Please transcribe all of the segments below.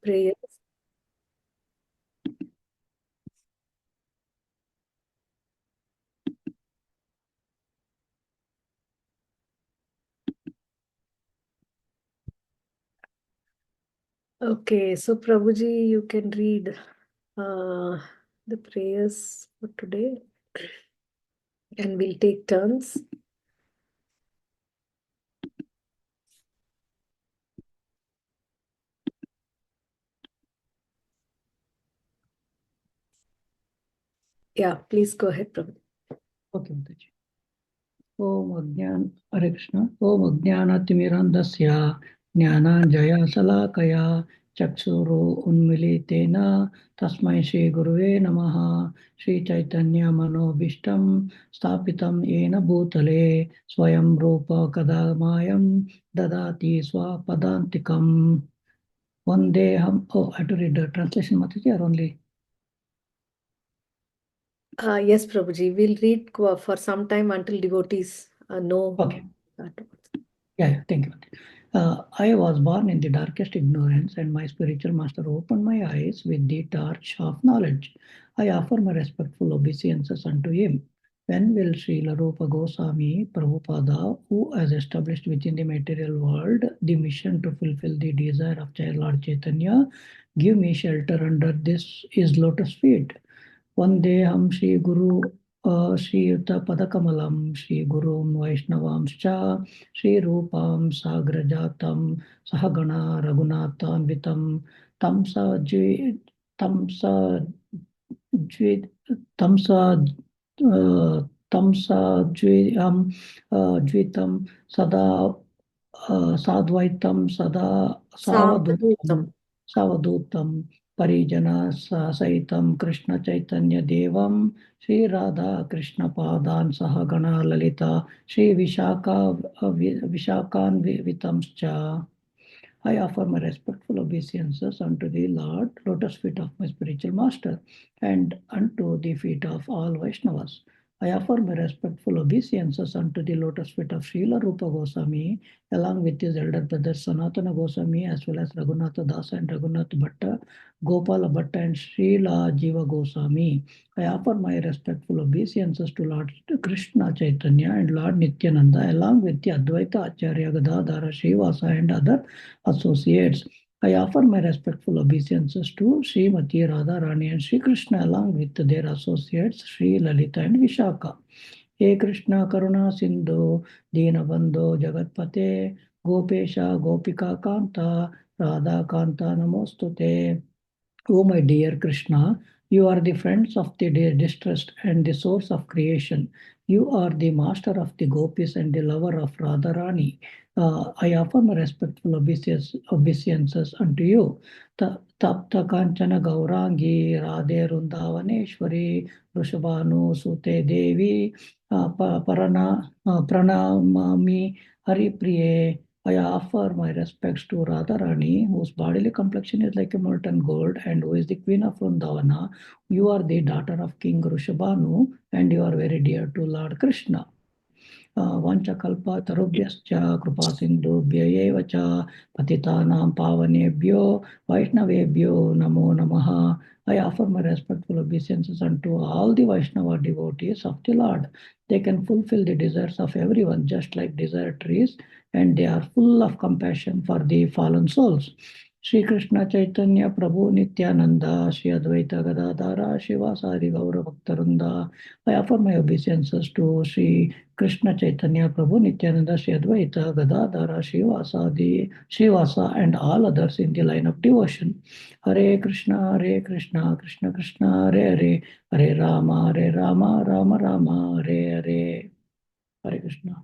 prayers. Okay, so Prabhuji, you can read the prayers for today and we'll take turns. Yeah, please go ahead, Prabhuji. Okay, Mataji. Om Agyan, Hare Krishna. Om Ajnanatimirandasya Jnananjaya Salakaya Chakshuru Unmilitena Tasmai Shri Guruve Namaha. Shri Chaitanya Manobishtam Stapitam Yena Bhutale Swayam Rupa Kadamayam Dadati Swapadantikam. Vandeham. Oh, I have to read the translation, Mataji, or only? Yes, Prabhuji, we'll read for some time until devotees know. Okay. that. Yeah, thank you. I was born in the darkest ignorance, and my spiritual master opened my eyes with the torch of knowledge. I offer my respectful obeisances unto him. When will Srila Rupa Goswami Prabhupada, who has established within the material world the mission to fulfill the desire of Child Lord Chaitanya, give me shelter under this his lotus feet? Vandeham Shri Guru Shri Yuta Padakamalam Shri Gurum Vaishnavamscha Shri Rupam Sagrajatam Sahagana Raghunathanvitam Tamsa Jvi Tamsa Jvi Tamsa Tamsa Jviyam Jvitam Sada Sadvaitam Sada Savadutam Savadutam. Savadutam Parijana Saitam Krishna Chaitanya Devam Sri Radha Krishna Padan Sahagana Lalita Sri Vishakan Vitamscha. I offer my respectful obeisances unto the Lord, lotus feet of my spiritual master, and unto the feet of all Vaishnavas. I offer my respectful obeisances unto the lotus feet of Srila Rupa Goswami, along with his elder brothers Sanatana Goswami, as well as Raghunatha Dasa and Raghunath Bhatta, Gopala Bhatta, and Srila Jiva Goswami. I offer my respectful obeisances to Lord Krishna Chaitanya and Lord Nityananda, along with the Advaita Acharya Gadadhara Srivasa and other associates. I offer my respectful obeisances to Srimati Radharani and Sri Krishna, along with their associates Sri Lalita and Vishaka. He Krishna Karuna Sindhu Deenabandhu Jagatpate Gopesha Gopika Kanta Radha Kanta Namostute. Oh, my dear Krishna, you are the friends of the distressed and the source of creation. You are the master of the gopis and the lover of Radharani. I offer my respectful obeisances unto you. Tapta Kanchana Gaurangi Radhe Rundavaneshwari Rushabhanu Sute Devi Pranamami Hari Priye. I offer my respects to Radharani, whose bodily complexion is like a molten gold and who is the queen of Vrindavana. You are the daughter of King Rushabhanu and you are very dear to Lord Krishna. Vanchakalpa tarubhyascha kripa sindhubhya eva cha patitanam pavanebhyo Vaishnavebhyo namo namaha. I offer my respectful obeisances unto all the Vaishnava devotees of the Lord. They can fulfill the desires of everyone just like desire trees, and they are full of compassion for the fallen souls. Sri Krishna Chaitanya Prabhu Nityananda Sri Advaita Gadadhara Shivasari Gaura Bhaktaranda. I offer my obeisances to Sri Krishna Chaitanya Prabhu Nityananda Sri Advaita Gadadhara Shivasa and all others in the line of devotion. Hare Krishna Krishna Krishna Hare Hare Hare Rama Rama Rama Hare Hare. Hare Krishna.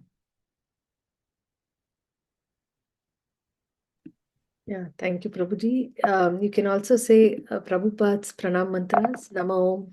Yeah, thank you, Prabhuji. You can also say Prabhupada's pranam mantras. Namo.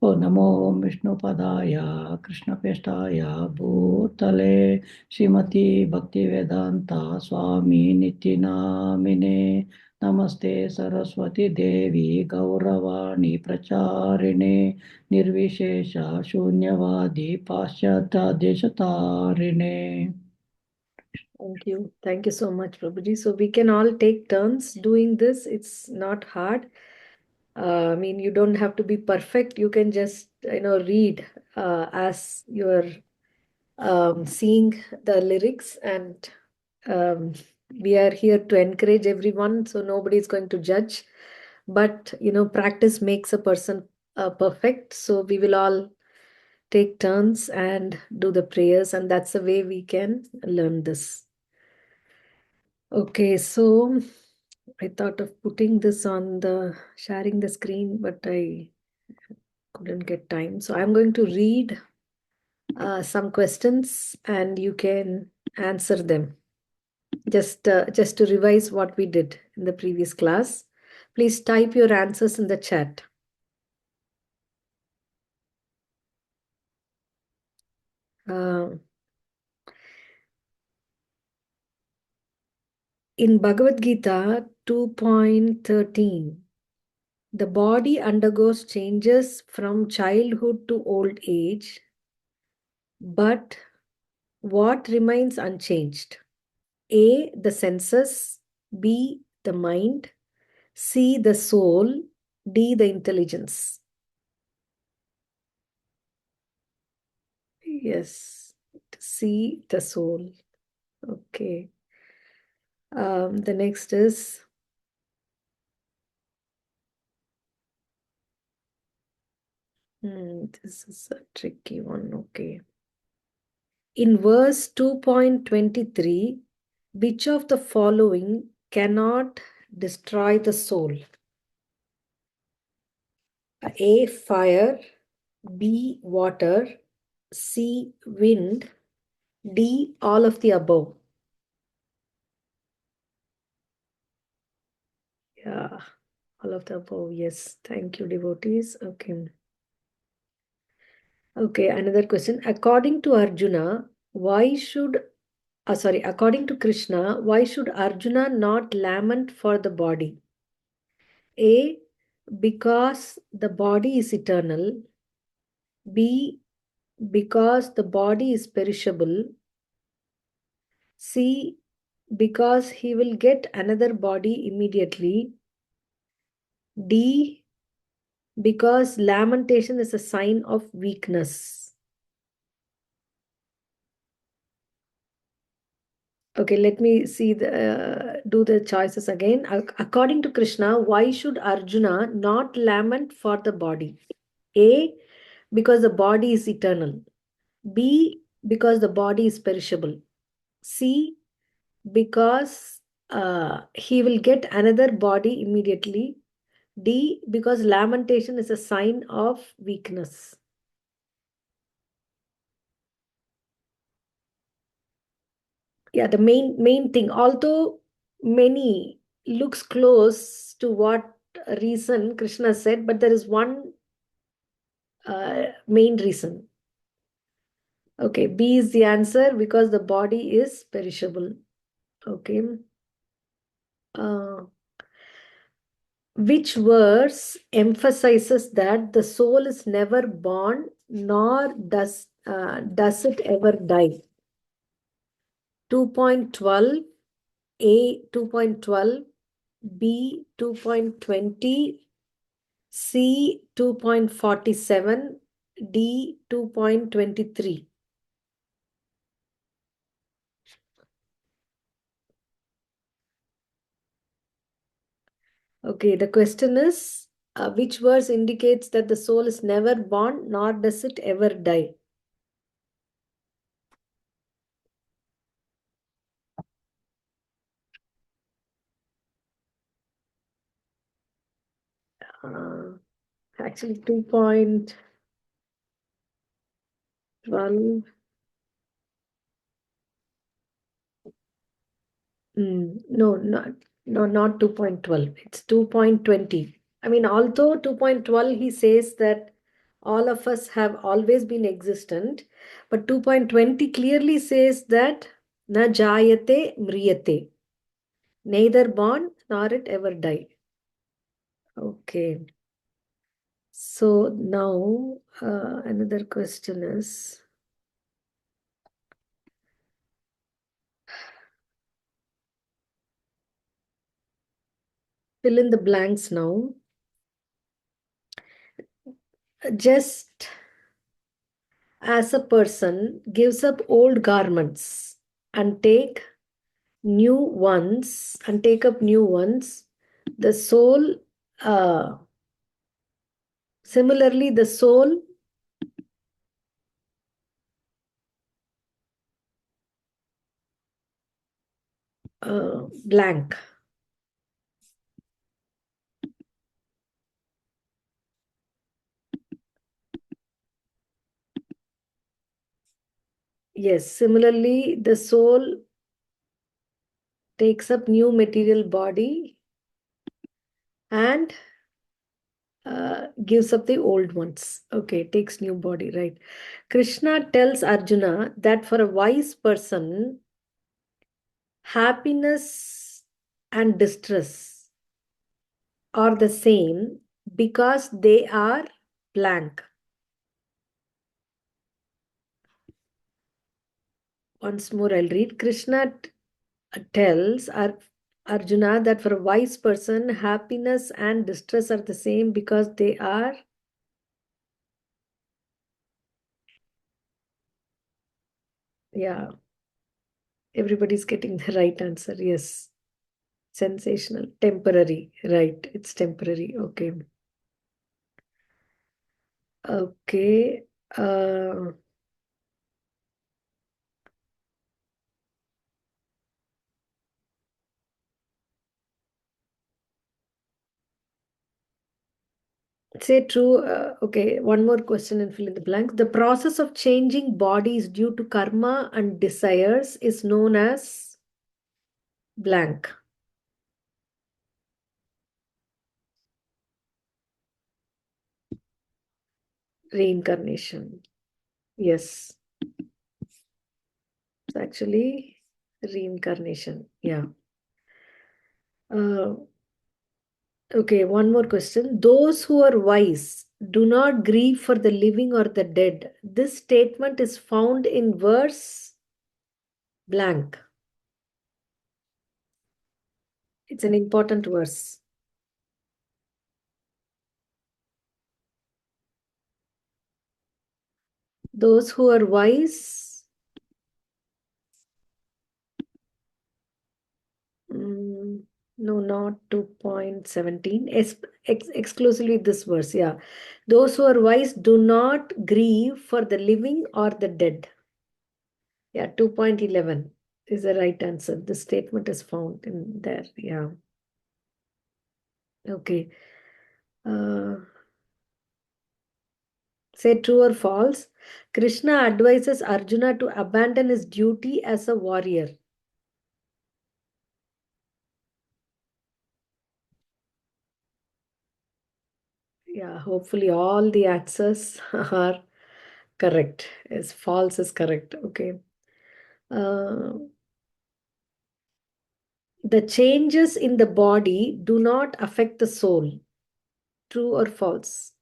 O Namo Vishnupadaya Krishna Pestaya Bhutale Srimati Bhaktivedanta Swami Nitinamine Namaste Saraswati Devi Gauravani Pracharine Nirvishesha Shunyavadi Paschata Deshatarine. Thank you. Thank you so much, Prabhuji. So we can all take turns doing this. It's not hard. I mean, you don't have to be perfect. You can just, read as you're seeing the lyrics, and um, we are here to encourage everyone, so nobody is going to judge. But, practice makes a person perfect. So we will all take turns and do the prayers, and that's the way we can learn this. Okay, so I thought of putting this on the sharing the screen, but I couldn't get time. So I'm going to read some questions and you can answer them. Just to revise what we did in the previous class. Please type your answers in the chat. Uh, in Bhagavad Gita 2.13, the body undergoes changes from childhood to old age, but what remains unchanged? A, the senses, B, the mind, C, the soul, D, the intelligence. Yes, C, the soul. Okay. The next is this is a tricky one. Okay. In verse 2.23, which of the following cannot destroy the soul? A, fire, B, water, C, wind, D, all of the above. Yeah, all of the above. Yes, thank you, devotees. Okay. Okay, another question. According to Arjuna, according to Krishna, why should Arjuna not lament for the body? A, because the body is eternal. B, because the body is perishable. C, because he will get another body immediately. D, because lamentation is a sign of weakness. Okay, let me see do the choices again. According to Krishna, why should Arjuna not lament for the body? A, because the body is eternal. B, because the body is perishable. C, because he will get another body immediately. D, because lamentation is a sign of weakness. Yeah, the main thing, although many looks close to what reason Krishna said, but there is one main reason. Okay, B is the answer because the body is perishable. Okay. Uh, which verse emphasizes that the soul is never born nor does it ever die? 2.12, A 2.12, B 2.20, C 2.47, D 2.23. Okay, the question is which verse indicates that the soul is never born nor does it ever die? Actually, 2.12. No, not 2.12. It's 2.20. I mean, although 2.12, he says that all of us have always been existent, but 2.20 clearly says that na jayate mriyate, neither born nor it ever die. Okay. So now another question is, fill in the blanks now. Just as a person gives up old garments and take up new ones, the soul, uh, similarly, the soul blank. Yes, similarly, the soul takes up new material body and gives up the old ones. Okay, takes new body, right? Krishna tells Arjuna that for a wise person, happiness and distress are the same because they are blank. Once more, I'll read. Krishna tells Arjuna that for a wise person, happiness and distress are the same because they are. Yeah, everybody's getting the right answer. Yes. Sensational. Temporary. Right. It's temporary. Okay. Okay. Uh, Say true. Okay. One more question and fill in the blanks. The process of changing bodies due to karma and desires is known as blank. Reincarnation. Yes. It's actually reincarnation. Yeah. Uh, okay. One more question. Those who are wise do not grieve for the living or the dead. This statement is found in verse blank. It's an important verse. Those who are wise, no, not 2.17, exclusively this verse. Yeah. Those who are wise do not grieve for the living or the dead. Yeah, 2.11 is the right answer. The statement is found in there. Yeah. Okay. Uh, Say true or false. Krishna advises Arjuna to abandon his duty as a warrior. Yeah, hopefully all the answers are correct. Is false is correct. Okay. Uh, the changes in the body do not affect the soul. True or false?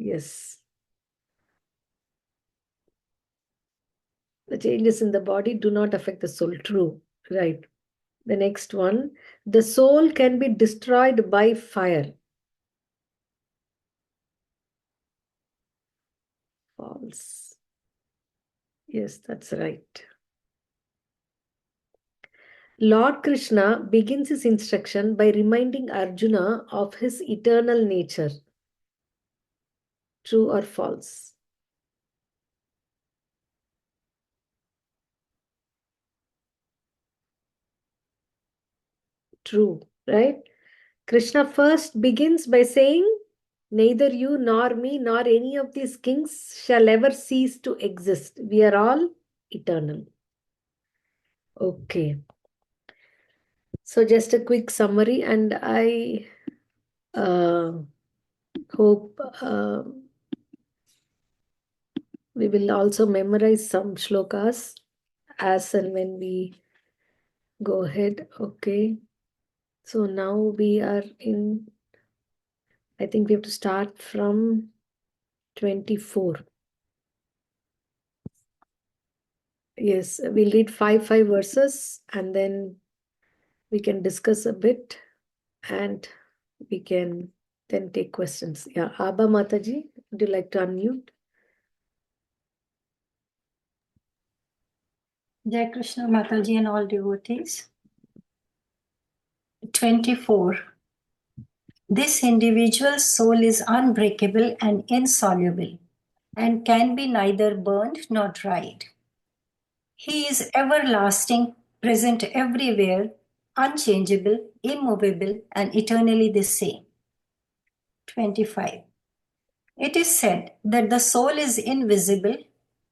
Yes. The changes in the body do not affect the soul. True. Right. The next one. The soul can be destroyed by fire. False. Yes, that's right. Lord Krishna begins his instruction by reminding Arjuna of his eternal nature. True or false? True, right? Krishna first begins by saying, neither you nor me nor any of these kings shall ever cease to exist. We are all eternal. Okay. So just a quick summary, and I uh, hope we will also memorize some shlokas as and when we go ahead. Okay. So now we are in, I think we have to start from 24. Yes, we'll read five verses and then we can discuss a bit and we can then take questions. Yeah, Abba Mataji, would you like to unmute? Jai Krishna Mataji and all devotees. 24. This individual soul is unbreakable and insoluble and can be neither burned nor dried. He is everlasting, present everywhere, unchangeable, immovable, and eternally the same. 25. It is said that the soul is invisible,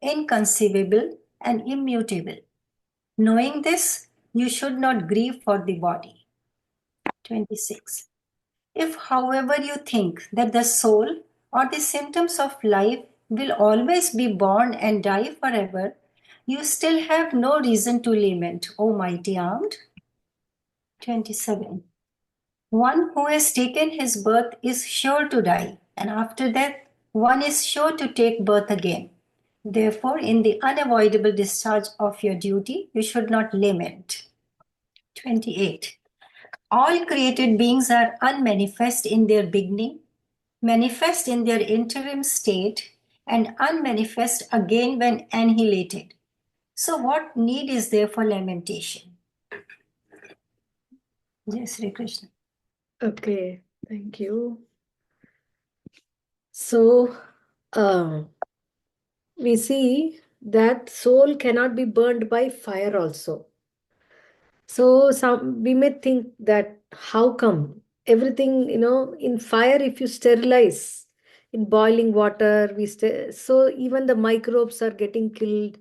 inconceivable, and immutable. Knowing this, you should not grieve for the body. 26. If, however, you think that the soul or the symptoms of life will always be born and die forever, you still have no reason to lament, O mighty armed. 27. One who has taken his birth is sure to die, and after death, one is sure to take birth again. Therefore, in the unavoidable discharge of your duty, you should not lament. 28. All created beings are unmanifest in their beginning, manifest in their interim state, and unmanifest again when annihilated. So, what need is there for lamentation? Jai Sri Krishna. Okay, thank you. So, we see that soul cannot be burned by fire also. So some we may think that how come everything, in fire, if you sterilize in boiling water, so even the microbes are getting killed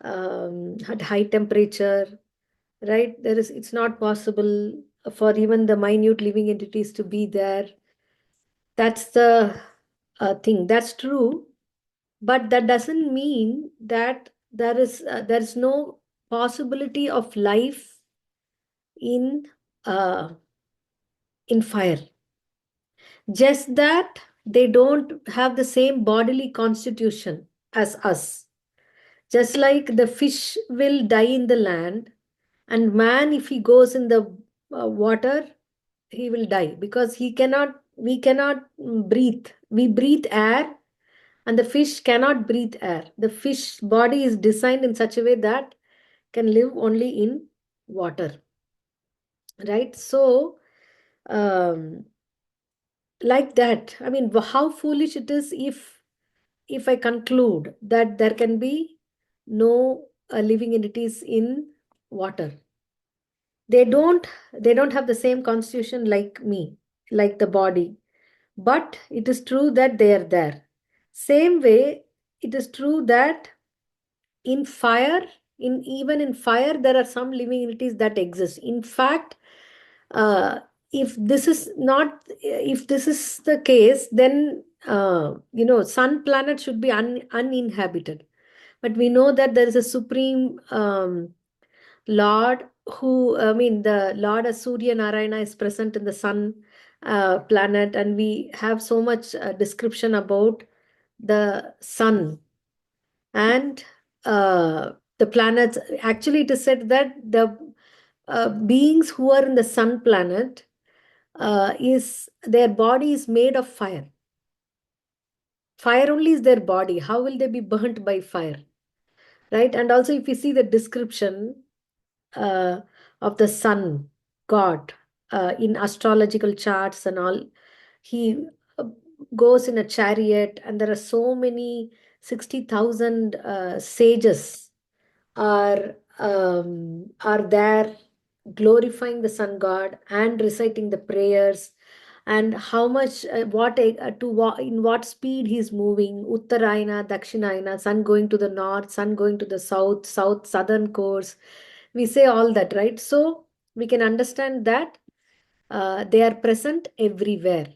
at high temperature, right? It's not possible for even the minute living entities to be there. That's the thing. That's true, but that doesn't mean that there's no possibility of life in uh, in fire. Just that they don't have the same bodily constitution as us. Just like the fish will die in the land, and man, if he goes in the water, he will die because we cannot breathe. We breathe air, and the fish cannot breathe air. The fish body is designed in such a way that can live only in water, right? So, um, like that, I mean, how foolish it is if I conclude that there can be no living entities in water. They don't have the same constitution like me, like the body, but it is true that they are there. Same way, it is true that in fire, in even in fire, there are some living entities that exist. In fact, uh, if this is the case, then sun planet should be uninhabited. But we know that there is a supreme lord, who, I mean, the lord as Surya Narayana is present in the sun planet, and we have so much description about the sun and the planets. Actually, it is said that the beings who are in the sun planet, is their body is made of fire. Fire only is their body. How will they be burnt by fire? Right? And also, if you see the description uh, of the sun god in astrological charts and all, he uh, goes in a chariot, and there are so many 60,000 sages are there glorifying the sun god and reciting the prayers, and how much in what speed he's moving, uttarayana, dakshinayana, sun going to the north, sun going to the southern course. We say all that, right? So we can understand that they are present everywhere.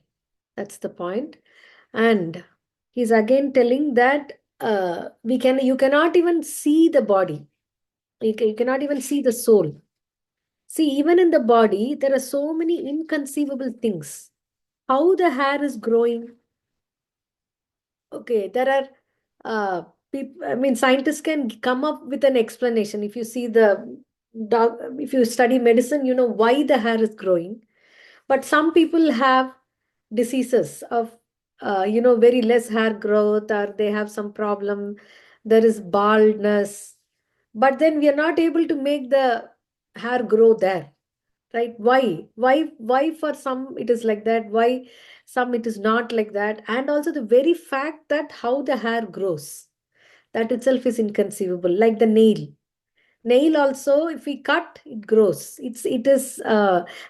That's the point. And he's again telling that you cannot even see the body. You cannot even see the soul. See, even in the body, there are so many inconceivable things. How the hair is growing. Okay, there are I mean, scientists can come up with an explanation. If you see the if you study medicine, you know why the hair is growing. But some people have diseases of, very less hair growth, or they have some problem. There is baldness, but then we are not able to make the hair grow there, right? Why for some it is like that? Why some it is not like that? And also the very fact that how the hair grows, that itself is inconceivable. Like the nail also, if we cut, it grows. It is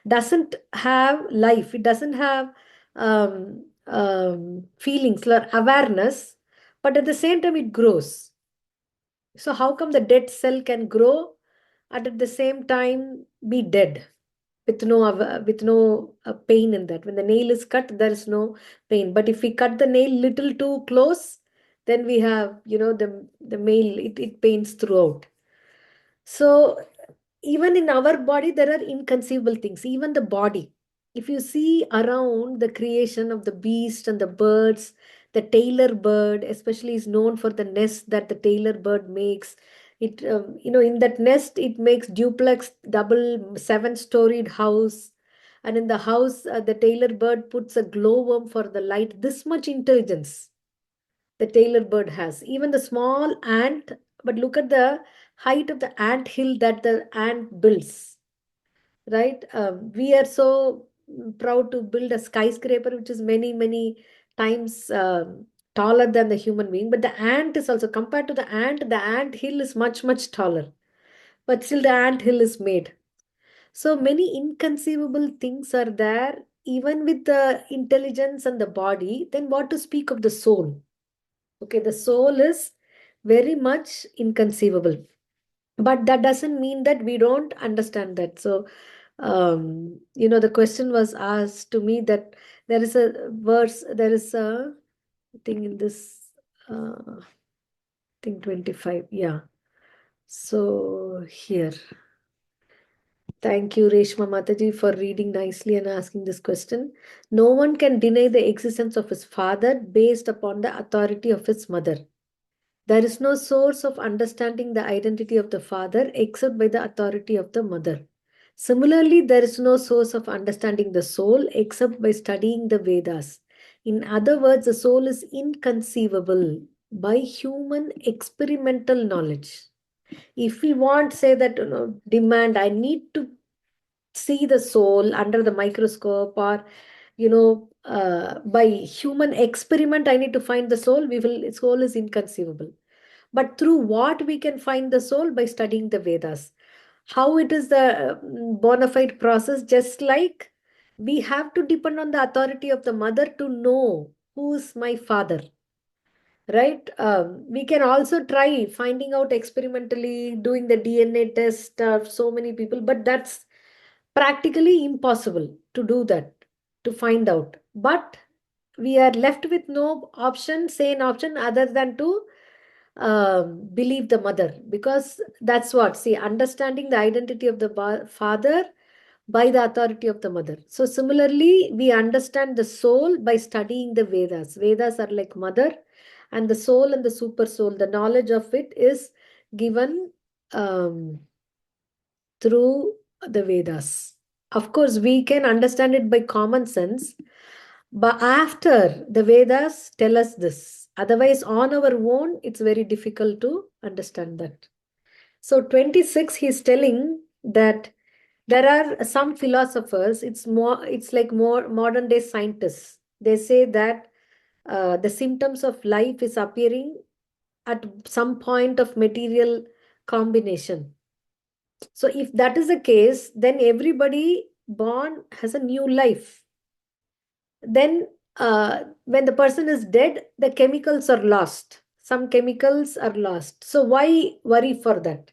doesn't have life, it doesn't have feelings or awareness, but at the same time it grows. So how come the dead cell can grow and at the same time be dead with no pain in that? When the nail is cut, there is no pain, but if we cut the nail little too close, then we have, the nail, it pains throughout. So even in our body, there are inconceivable things. Even the body, if you see around the creation of the beast and the birds, the tailor bird especially is known for the nest that the tailor bird makes. It in that nest it makes duplex, double, seven-storied house. And in the house, the tailor bird puts a glowworm for the light. This much intelligence the tailor bird has. Even the small ant, but look at the height of the ant hill that the ant builds, right? We are so proud to build a skyscraper which is many, many times taller than the human being. But the ant is also, compared to the ant hill is much, much taller. But still, the ant hill is made. So many inconceivable things are there, even with the intelligence and the body. Then, what to speak of the soul? Okay, the soul is very much inconceivable, but that doesn't mean that we don't understand that. So, the question was asked to me that there is a verse, there is a thing in this, thing 25. Yeah. So, here. Thank you, Reshma Mataji, for reading nicely and asking this question. No one can deny the existence of his father based upon the authority of his mother. There is no source of understanding the identity of the father except by the authority of the mother. Similarly, there is no source of understanding the soul except by studying the Vedas. In other words, the soul is inconceivable by human experimental knowledge. If we want, say that, demand, I need to see the soul under the microscope, or by human experiment, I need to find the soul. Soul is inconceivable. But through what we can find the soul? By studying the Vedas. How it is the bona fide process, just like we have to depend on the authority of the mother to know who is my father, right? We can also try finding out experimentally, doing the DNA test of so many people, but that's practically impossible to do that, to find out. But we are left with no option, sane option, other than to believe the mother, because that's what, see, understanding the identity of the father by the authority of the mother. So similarly, we understand the soul by studying the Vedas. Vedas are like mother, and the soul and the super soul, the knowledge of it is given through the Vedas. Of course, we can understand it by common sense, but after the Vedas tell us this. Otherwise, on our own, it's very difficult to understand that. So 26, he's telling that there are some philosophers, it's like more modern day scientists. They say that the symptoms of life is appearing at some point of material combination. So if that is the case, then everybody born has a new life. Then when the person is dead, the chemicals are lost. Some chemicals are lost. So why worry for that?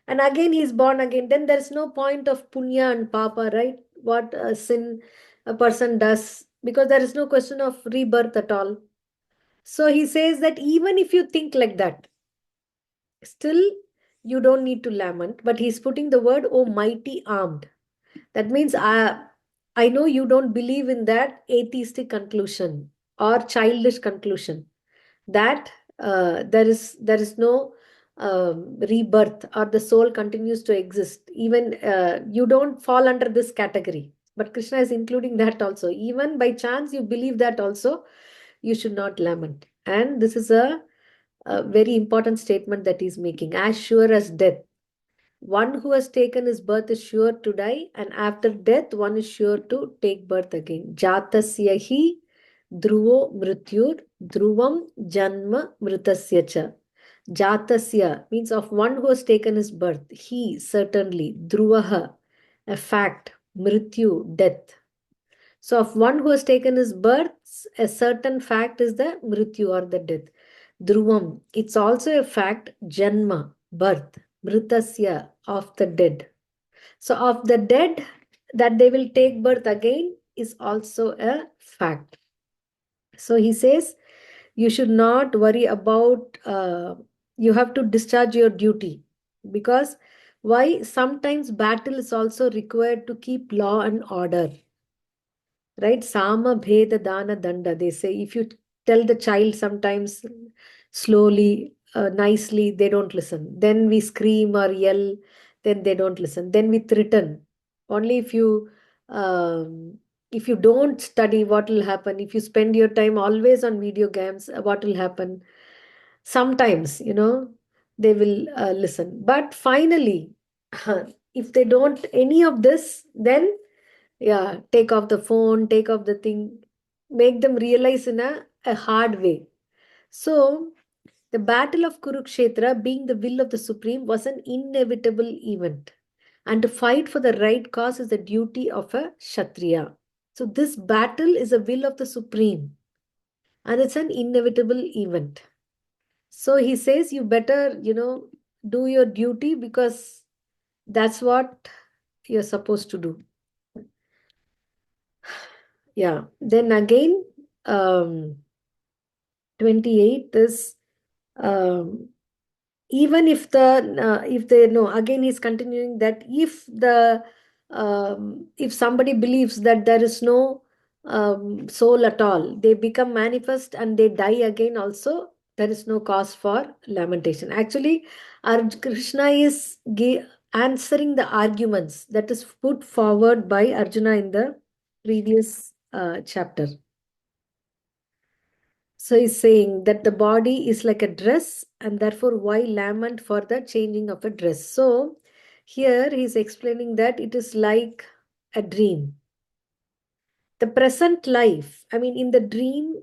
And again, he's born again. Then there's no point of punya and papa, right? What sin a person does, because there is no question of rebirth at all. So he says that even if you think like that, still you don't need to lament. But he's putting the word, oh mighty armed. That means I know you don't believe in that atheistic conclusion or childish conclusion that there is no rebirth, or the soul continues to exist. Even you don't fall under this category. But Krishna is including that also. Even by chance you believe that also, you should not lament. And this is a very important statement that he's making. As sure as death, one who has taken his birth is sure to die, and after death, one is sure to take birth again. Jatasya hi dhruvo mrityur dhruvam janma mritasya cha. Jatasya means of one who has taken his birth. He, certainly, dhruvaha, a fact, mrityu, death. So of one who has taken his birth, a certain fact is the mrityu, or the death. Dhruvam, it's also a fact, janma, birth, mritasya, of the dead. So of the dead, that they will take birth again is also a fact. So he says, you should not worry about, you have to discharge your duty. Because why? Sometimes battle is also required to keep law and order. Right? Sama bheda dana danda. They say if you tell the child sometimes slowly, nicely, they don't listen. Then we scream or yell, then they don't listen. Then we threaten. Only if you don't study, what will happen? If you spend your time always on video games, what will happen? Sometimes, they will listen. But finally, if they don't any of this, then yeah, take off the phone, take off the thing, make them realize in a hard way. So, the battle of Kurukshetra, being the will of the Supreme, was an inevitable event. And to fight for the right cause is the duty of a Kshatriya. So, this battle is a will of the Supreme, and it's an inevitable event. So, he says, you better, do your duty, because that's what you're supposed to do. Yeah. Then again, 28 is, um, even if they know, again he's continuing that if somebody believes that there is no soul at all, they become manifest and they die again also, there is no cause for lamentation. Actually, Krishna is answering the arguments that is put forward by Arjuna in the previous chapter. So he's saying that the body is like a dress, and therefore why lament for the changing of a dress? So here he's explaining that it is like a dream. The present life, I mean, in the dream,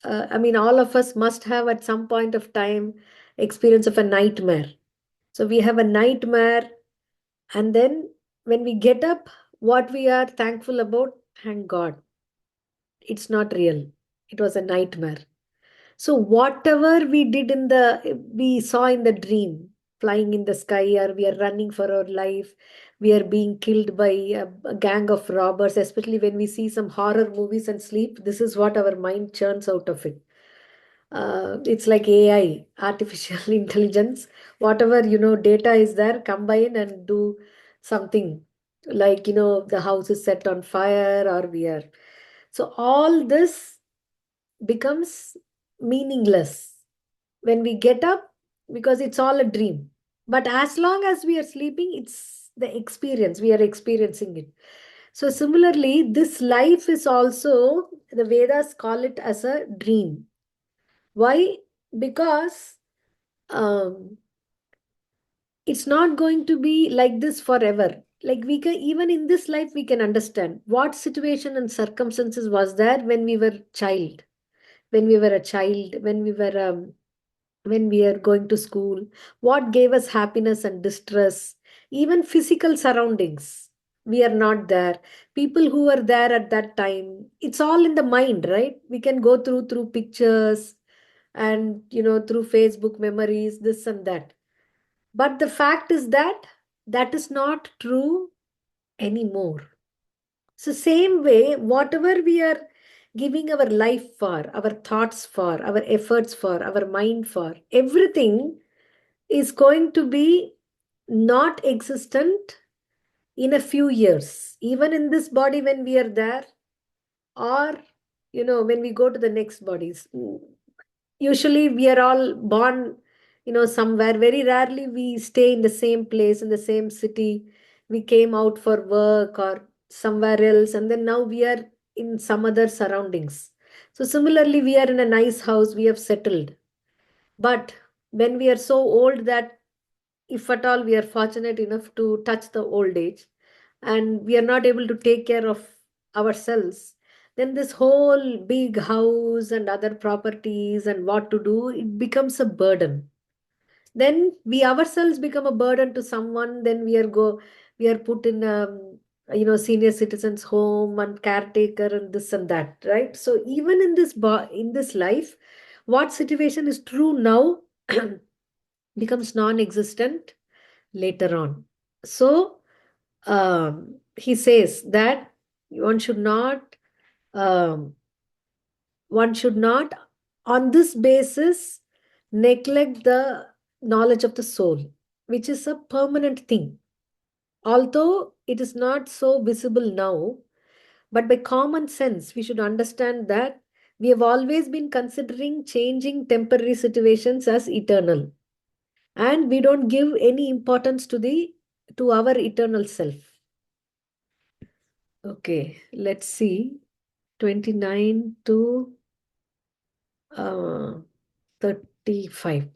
all of us must have at some point of time experience of a nightmare. So we have a nightmare, and then when we get up, what we are thankful about, thank God, it's not real. It was a nightmare. So whatever we saw in the dream, flying in the sky, or we are running for our life, we are being killed by a gang of robbers, especially when we see some horror movies and sleep, this is what our mind churns out of it. It's like AI, artificial intelligence. Whatever, data is there, combine and do something. Like, the house is set on fire, or we are. So all this becomes meaningless when we get up, because it's all a dream. But as long as we are sleeping, it's the experience, we are experiencing it. So similarly, this life is also, the Vedas call it as a dream. Why? Because it's not going to be like this forever. Like, we can, even in this life, we can understand what situation and circumstances was there when we were child, when we were a child, when we are going to school, what gave us happiness and distress, even physical surroundings. We are not there. People who were there at that time, it's all in the mind, right? We can go through pictures, and through Facebook memories, this and that. But the fact is that that is not true anymore. So same way, whatever we are giving our life for, our thoughts for, our efforts for, our mind for, everything is going to be not existent in a few years. Even in this body when we are there, or when we go to the next bodies. Usually we are all born somewhere. Very rarely we stay in the same place, in the same city. We came out for work or somewhere else, and then now we are in some other surroundings. So similarly, we are in a nice house, we have settled. But when we are so old that if at all we are fortunate enough to touch the old age and we are not able to take care of ourselves, then this whole big house and other properties and what to do, it becomes a burden. Then we ourselves become a burden to someone. Then we are put in senior citizens home and caretaker and this and that, right? So even in in this life, what situation is true now becomes non-existent later on. So he says that one should not um, one should not on this basis neglect the knowledge of the soul, which is a permanent thing. Although it is not so visible now, but by common sense, we should understand that we have always been considering changing temporary situations as eternal, and we don't give any importance to our eternal self. Okay, let's see. 29 to uh, 35.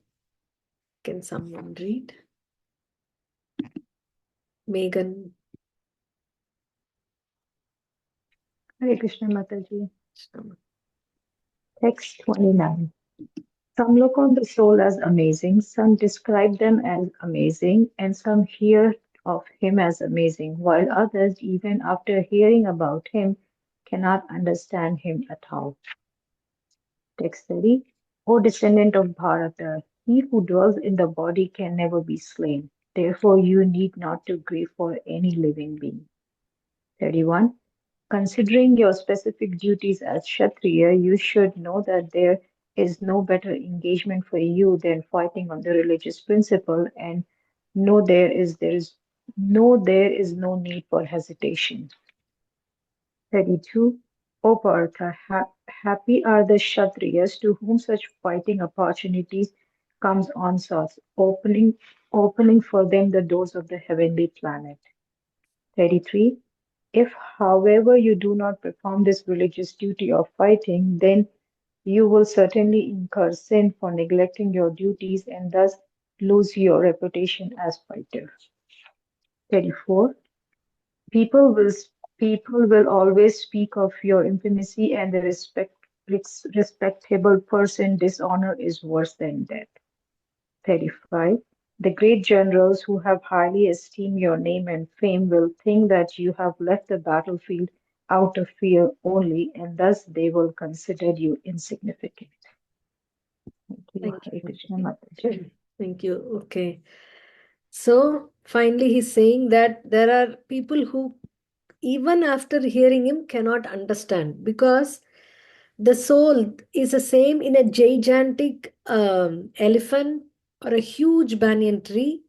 Can someone read? Megan. Hare Krishna Mataji. Text 29. Some look on the soul as amazing, some describe them as amazing, and some hear of him as amazing, while others, even after hearing about him, cannot understand him at all. Text 30. O descendant of Bharata, he who dwells in the body can never be slain. Therefore, you need not to grieve for any living being. 31. Considering your specific duties as Kshatriya, you should know that there is no better engagement for you than fighting on the religious principle, and there is no need for hesitation. 32. O Partha, happy are the Kshatriyas to whom such fighting opportunities comes on source, opening for them the doors of the heavenly planet. 33. If, however, you do not perform this religious duty of fighting, then you will certainly incur sin for neglecting your duties and thus lose your reputation as fighter. 34. People will people will always speak of your infamousy, and the respectable person dishonor is worse than death. 35. The great generals who have highly esteemed your name and fame will think that you have left the battlefield out of fear only, and thus they will consider you insignificant. Thank you. Thank Hare Krishna you. Mataji. Thank you. Okay. So finally, he's saying that there are people who, even after hearing him, cannot understand because the soul is the same in a gigantic elephant or a huge banyan tree.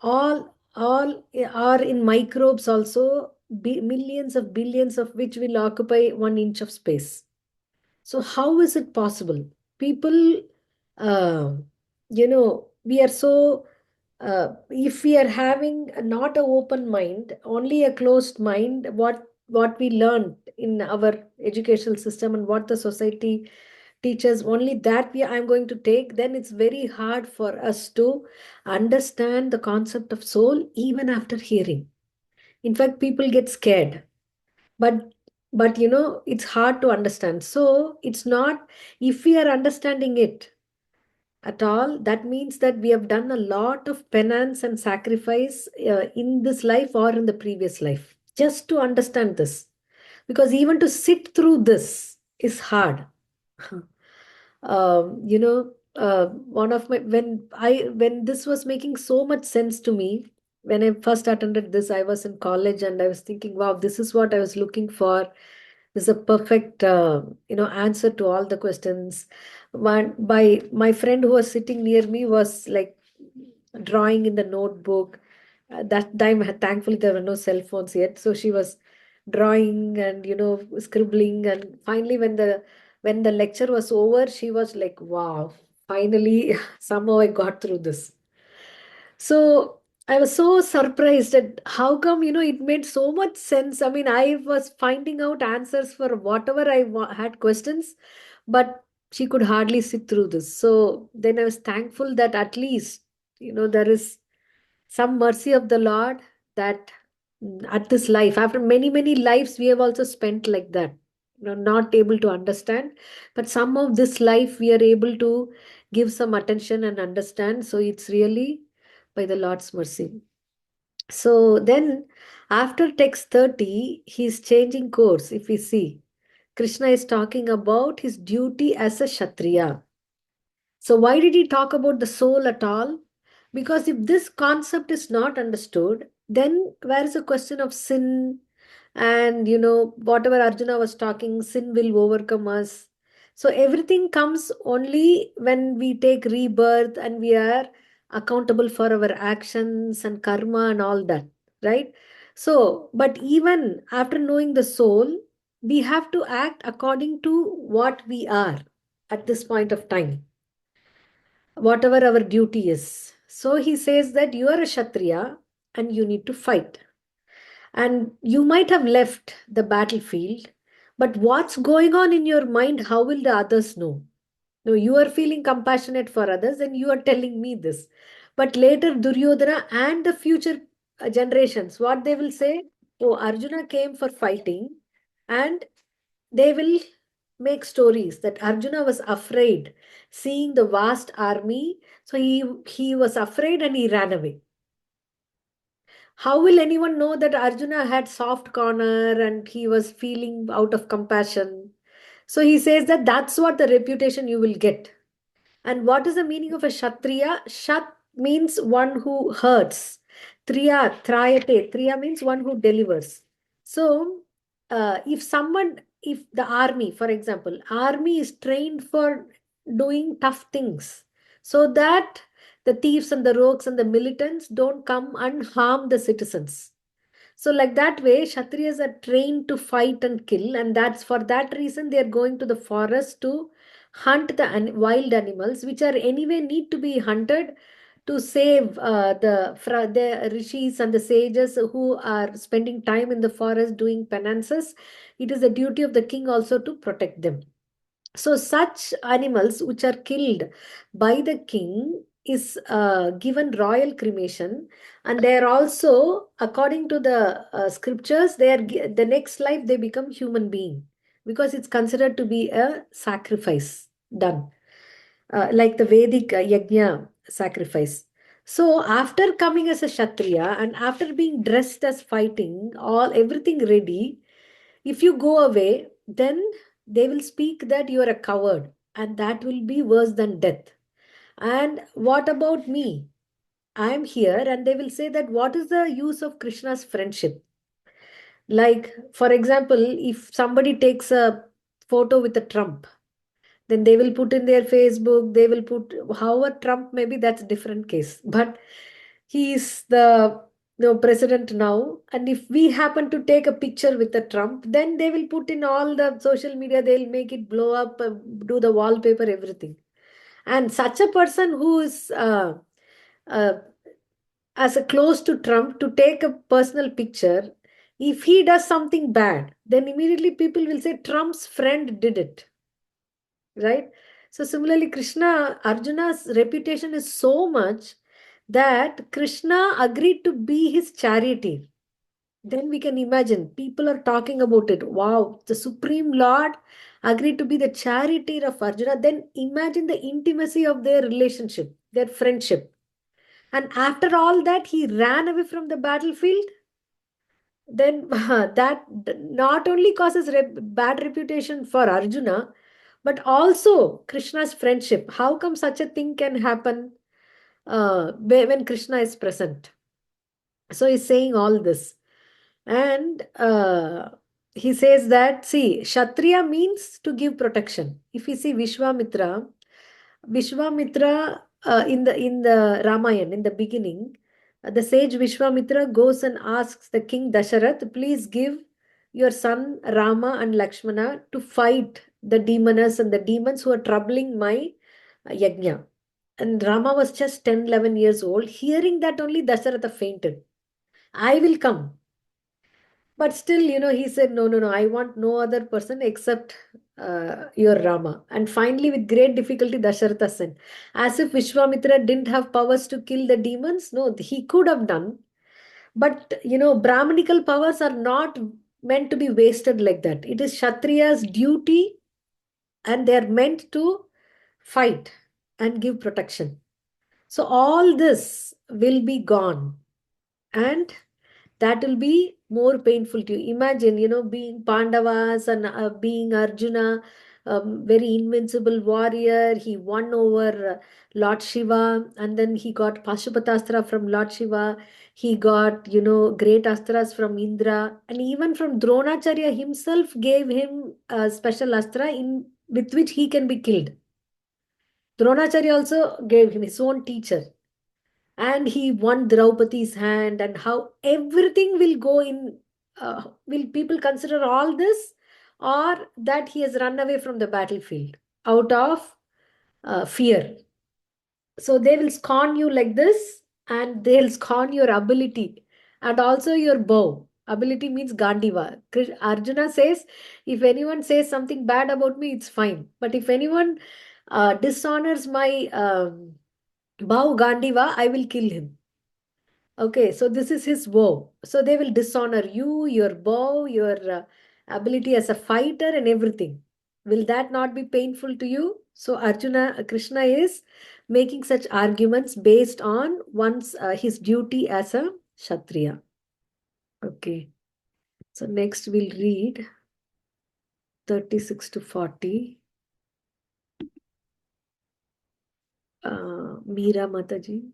All are in microbes also, millions of billions of which will occupy 1 inch of space. So how is it possible? People, uh, we are so, if we are having not an open mind, only a closed mind, what we learned in our educational system and what the society teaches, only that I'm going to take, then it's very hard for us to understand the concept of soul even after hearing. In fact, people get scared, but it's hard to understand. So it's not, if we are understanding it at all, that means that we have done a lot of penance and sacrifice in this life or in the previous life just to understand this, because even to sit through this is hard. One of my, when this was making so much sense to me, when I first attended this, I was in college and I was thinking, wow, this is what I was looking for. This is a perfect answer to all the questions. By my friend who was sitting near me was like drawing in the notebook. That time, thankfully, there were no cell phones yet, so she was drawing and scribbling. And finally, when the lecture was over, she was like, wow, finally, somehow I got through this. So I was so surprised at how come, it made so much sense. I mean, I was finding out answers for whatever I had questions, but she could hardly sit through this. So then I was thankful that at least, there is some mercy of the Lord that at this life, after many, many lives, we have also spent like that, not able to understand. But somehow this life, we are able to give some attention and understand. So it's really by the Lord's mercy. So then, after text 30, he's changing course. If we see, Krishna is talking about his duty as a Kshatriya. So, why did he talk about the soul at all? Because if this concept is not understood, then where is the question of sin? And whatever Arjuna was talking, sin will overcome us. So, everything comes only when we take rebirth and we are accountable for our actions and karma and all that, right? So, but even after knowing the soul, we have to act according to what we are at this point of time, whatever our duty is. So he says that you are a Kshatriya and you need to fight. And you might have left the battlefield, but what's going on in your mind, how will the others know? No, you are feeling compassionate for others and you are telling me this. But later, Duryodhana and the future generations, what they will say, oh, Arjuna came for fighting, and they will make stories that Arjuna was afraid seeing the vast army. So he was afraid and he ran away. How will anyone know that Arjuna had soft corner and he was feeling out of compassion? So he says that that's what the reputation you will get. And what is the meaning of a Kshatriya? Shat means one who hurts. Triya, Trayate. Triya means one who delivers. So, if the army, for example, army is trained for doing tough things so that the thieves and the rogues and the militants don't come and harm the citizens. So, like that way, Kshatriyas are trained to fight and kill, and that's for that reason they are going to the forest to hunt the wild animals, which are anyway need to be hunted to save the rishis and the sages who are spending time in the forest doing penances. It is the duty of the king also to protect them. So such animals which are killed by the king is given royal cremation, and they are also, according to the scriptures, the next life they become human being, because it's considered to be a sacrifice done, like the Vedic yajna sacrifice. So after coming as a Kshatriya and after being dressed as fighting, all everything ready, if you go away, then they will speak that you are a coward, and that will be worse than death. And what about me? I am here, and they will say that what is the use of Krishna's friendship? Like, for example, if somebody takes a photo with a Trump, then they will put in their Facebook, they will put however Trump, maybe that's a different case. But he is the president now, and if we happen to take a picture with the Trump, then they will put in all the social media, they'll make it blow up, do the wallpaper, everything. And such a person who is uh, as a close to Trump to take a personal picture, if he does something bad, then immediately people will say Trump's friend did it, right? So similarly, Arjuna's reputation is so much that Krishna agreed to be his charioteer. Then we can imagine people are talking about it. Wow, the Supreme Lord agreed to be the charioteer of Arjuna. Then imagine the intimacy of their relationship, their friendship. And after all that, he ran away from the battlefield. Then that not only causes bad reputation for Arjuna, but also Krishna's friendship. How come such a thing can happen when Krishna is present? So he's saying all this. And he says that, see, Kshatriya means to give protection. If we see Vishwamitra in the Ramayana, in the beginning, the sage Vishwamitra goes and asks the king Dasharath, please give your son Rama and Lakshmana to fight the demoness and the demons who are troubling my yajna. And Rama was just 10, 11 years old. Hearing that only, Dasharatha fainted. I will come. But still, he said, no, no, no, I want no other person except your Rama. And finally, with great difficulty, Dasharatha sent. As if Vishwamitra didn't have powers to kill the demons. No, he could have done. But, Brahmanical powers are not meant to be wasted like that. It is Kshatriya's duty, and they are meant to fight and give protection. So all this will be gone. And that will be more painful to you. Imagine, being Pandavas and being Arjuna, very invincible warrior. He won over Lord Shiva, and then he got Pashupatastra from Lord Shiva. He got, great astras from Indra, and even from Dronacharya himself gave him a special astra with which he can be killed. Dronacharya also gave him his own teacher, and he won Draupadi's hand. And how everything will go in, will people consider all this, or that he has run away from the battlefield out of fear? So they will scorn you like this, and they'll scorn your ability and also your bow. Ability means Gandiva. Arjuna says, if anyone says something bad about me, it's fine. But if anyone dishonors my bow Gandiva, I will kill him. Okay, so this is his woe. So they will dishonor you, your bow, your ability as a fighter, and everything. Will that not be painful to you? So Krishna is making such arguments based on his duty as a Kshatriya. Okay, so next we'll read 36 to 40. Meera Mataji.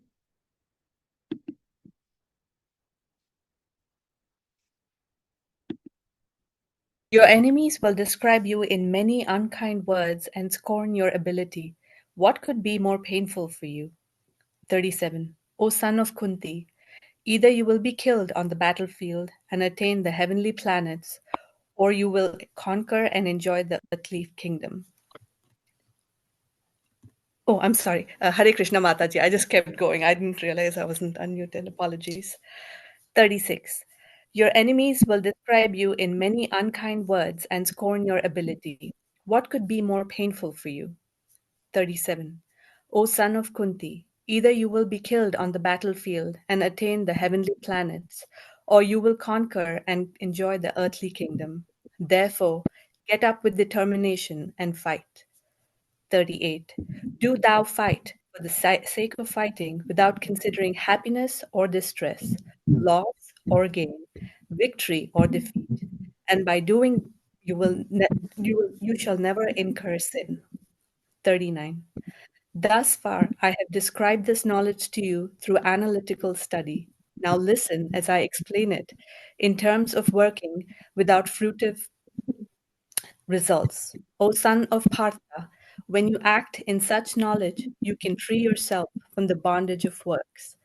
Your enemies will describe you in many unkind words and scorn your ability. What could be more painful for you? 37. O son of Kunti, either you will be killed on the battlefield and attain the heavenly planets, or you will conquer and enjoy the earthly kingdom. Oh, I'm sorry. Hare Krishna Mataji. I just kept going. I didn't realize I wasn't unmuted. Apologies. 36. Your enemies will describe you in many unkind words and scorn your ability. What could be more painful for you? 37. O son of Kunti, either you will be killed on the battlefield and attain the heavenly planets, or you will conquer and enjoy the earthly kingdom. Therefore, get up with determination and fight. 38. Do thou fight for the sake of fighting without considering happiness or distress, loss or gain, victory or defeat. And by doing, you shall never incur sin. 39. Thus far, I have described this knowledge to you through analytical study. Now listen as I explain it in terms of working without fruitive results. O son of Partha, when you act in such knowledge, you can free yourself from the bondage of works.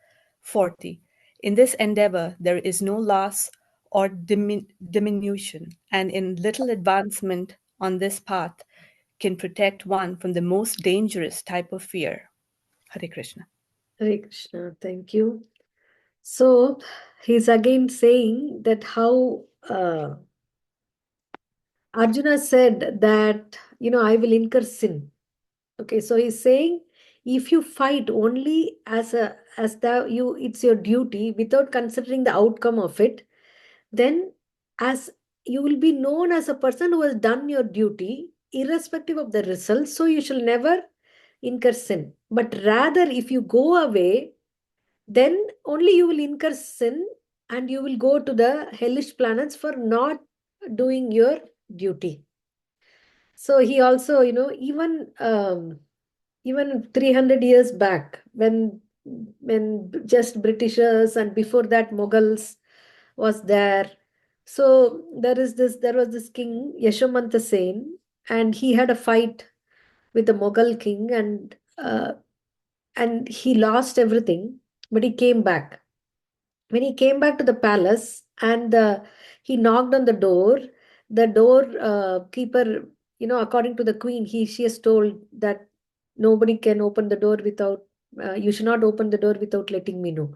40. In this endeavor, there is no loss or diminution, and in little advancement on this path can protect one from the most dangerous type of fear. Hare Krishna. Hare Krishna, thank you. So he's again saying that how Arjuna said that, I will incur sin. Okay, so he's saying if you fight only it's your duty without considering the outcome of it, then as you will be known as a person who has done your duty irrespective of the results, so you shall never incur sin. But rather, if you go away, then only you will incur sin, and you will go to the hellish planets for not doing your duty. So he also, even 300 years back, when just Britishers and before that Mughals was there. So there was this king Yashomanta Sen, and he had a fight with the Mughal king, and he lost everything, but he came back. When he came back to the palace, and he knocked on the door keeper, according to the queen, she has told that Nobody can open the door without, you should not open the door without letting me know.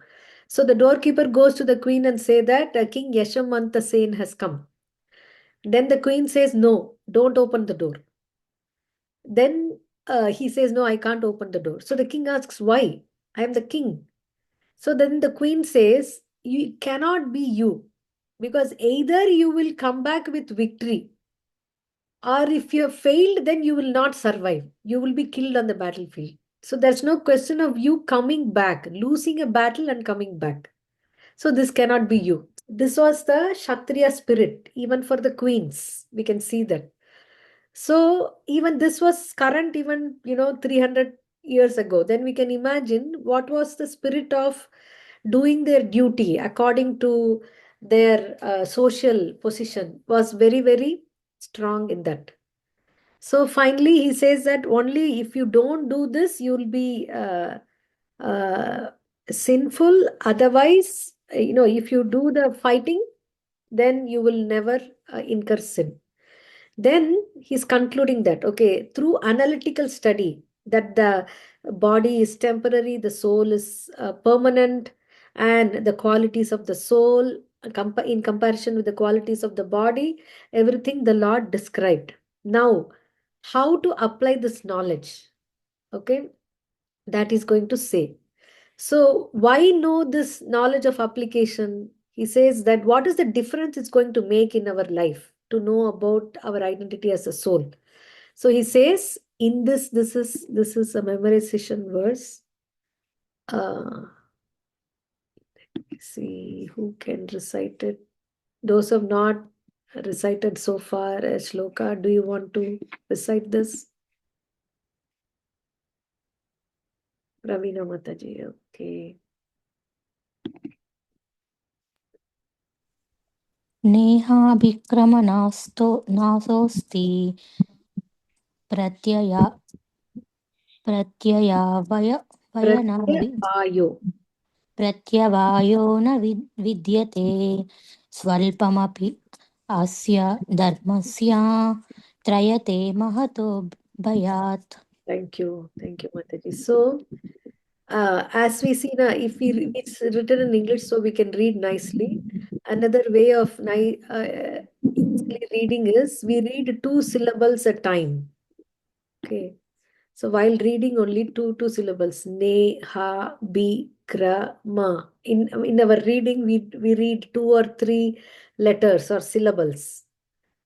So the doorkeeper goes to the queen and say that King Yashamanta Sen has come. Then the queen says, no, don't open the door. Then he says, no, I can't open the door. So the king asks, why? I am the king. So then the queen says, it cannot be you, because either you will come back with victory, or if you have failed, then you will not survive. You will be killed on the battlefield. So there's no question of you coming back, losing a battle and coming back. So this cannot be you. This was the Kshatriya spirit, even for the queens. We can see that. So even this was current, even 300 years ago. Then we can imagine what was the spirit of doing their duty according to their social position was very, very strong in that. So finally, he says that only if you don't do this, you'll be uh, sinful. Otherwise, if you do the fighting, then you will never incur sin. Then he's concluding that, okay, through analytical study, that the body is temporary, the soul is permanent, and the qualities of the soul, in comparison with the qualities of the body, everything the Lord described. Now, how to apply this knowledge? Okay, that is going to say. So, why know this knowledge of application? He says that what is the difference it's going to make in our life to know about our identity as a soul. So he says in this is a memorization verse. See who can recite it. Those who have not recited so far a shloka, do you want to recite this? Ravina Mataji, okay. नेहाभिक्रमनास्तो नासोऽस्ति प्रत्यया Pratyavayo. प्रत्यवायो न विद्यते स्वल्पमपि अस्य धर्मस्य त्रयते महतो भयात्. Thank you, Mataji. So, as we see now, it's written in English, so we can read nicely. Another way of easily reading is we read 2 syllables a time. Okay. So while reading only two syllables, ne, ha, bi, kra, ma. In our reading, we read 2 or 3 letters or syllables.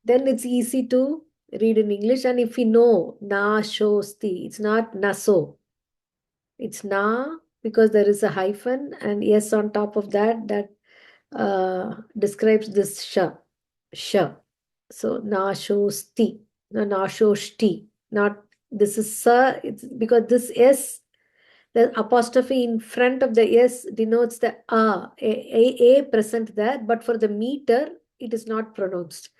Then it's easy to read in English. And if we know na, sho, sti, it's not naso. It's na because there is a hyphen and yes on top of that describes this sha. So na, sho, sti. No, na, sho, sti. Not this is sa. It's because this s, the apostrophe in front of the s denotes the a present there, but for the meter it is not pronounced.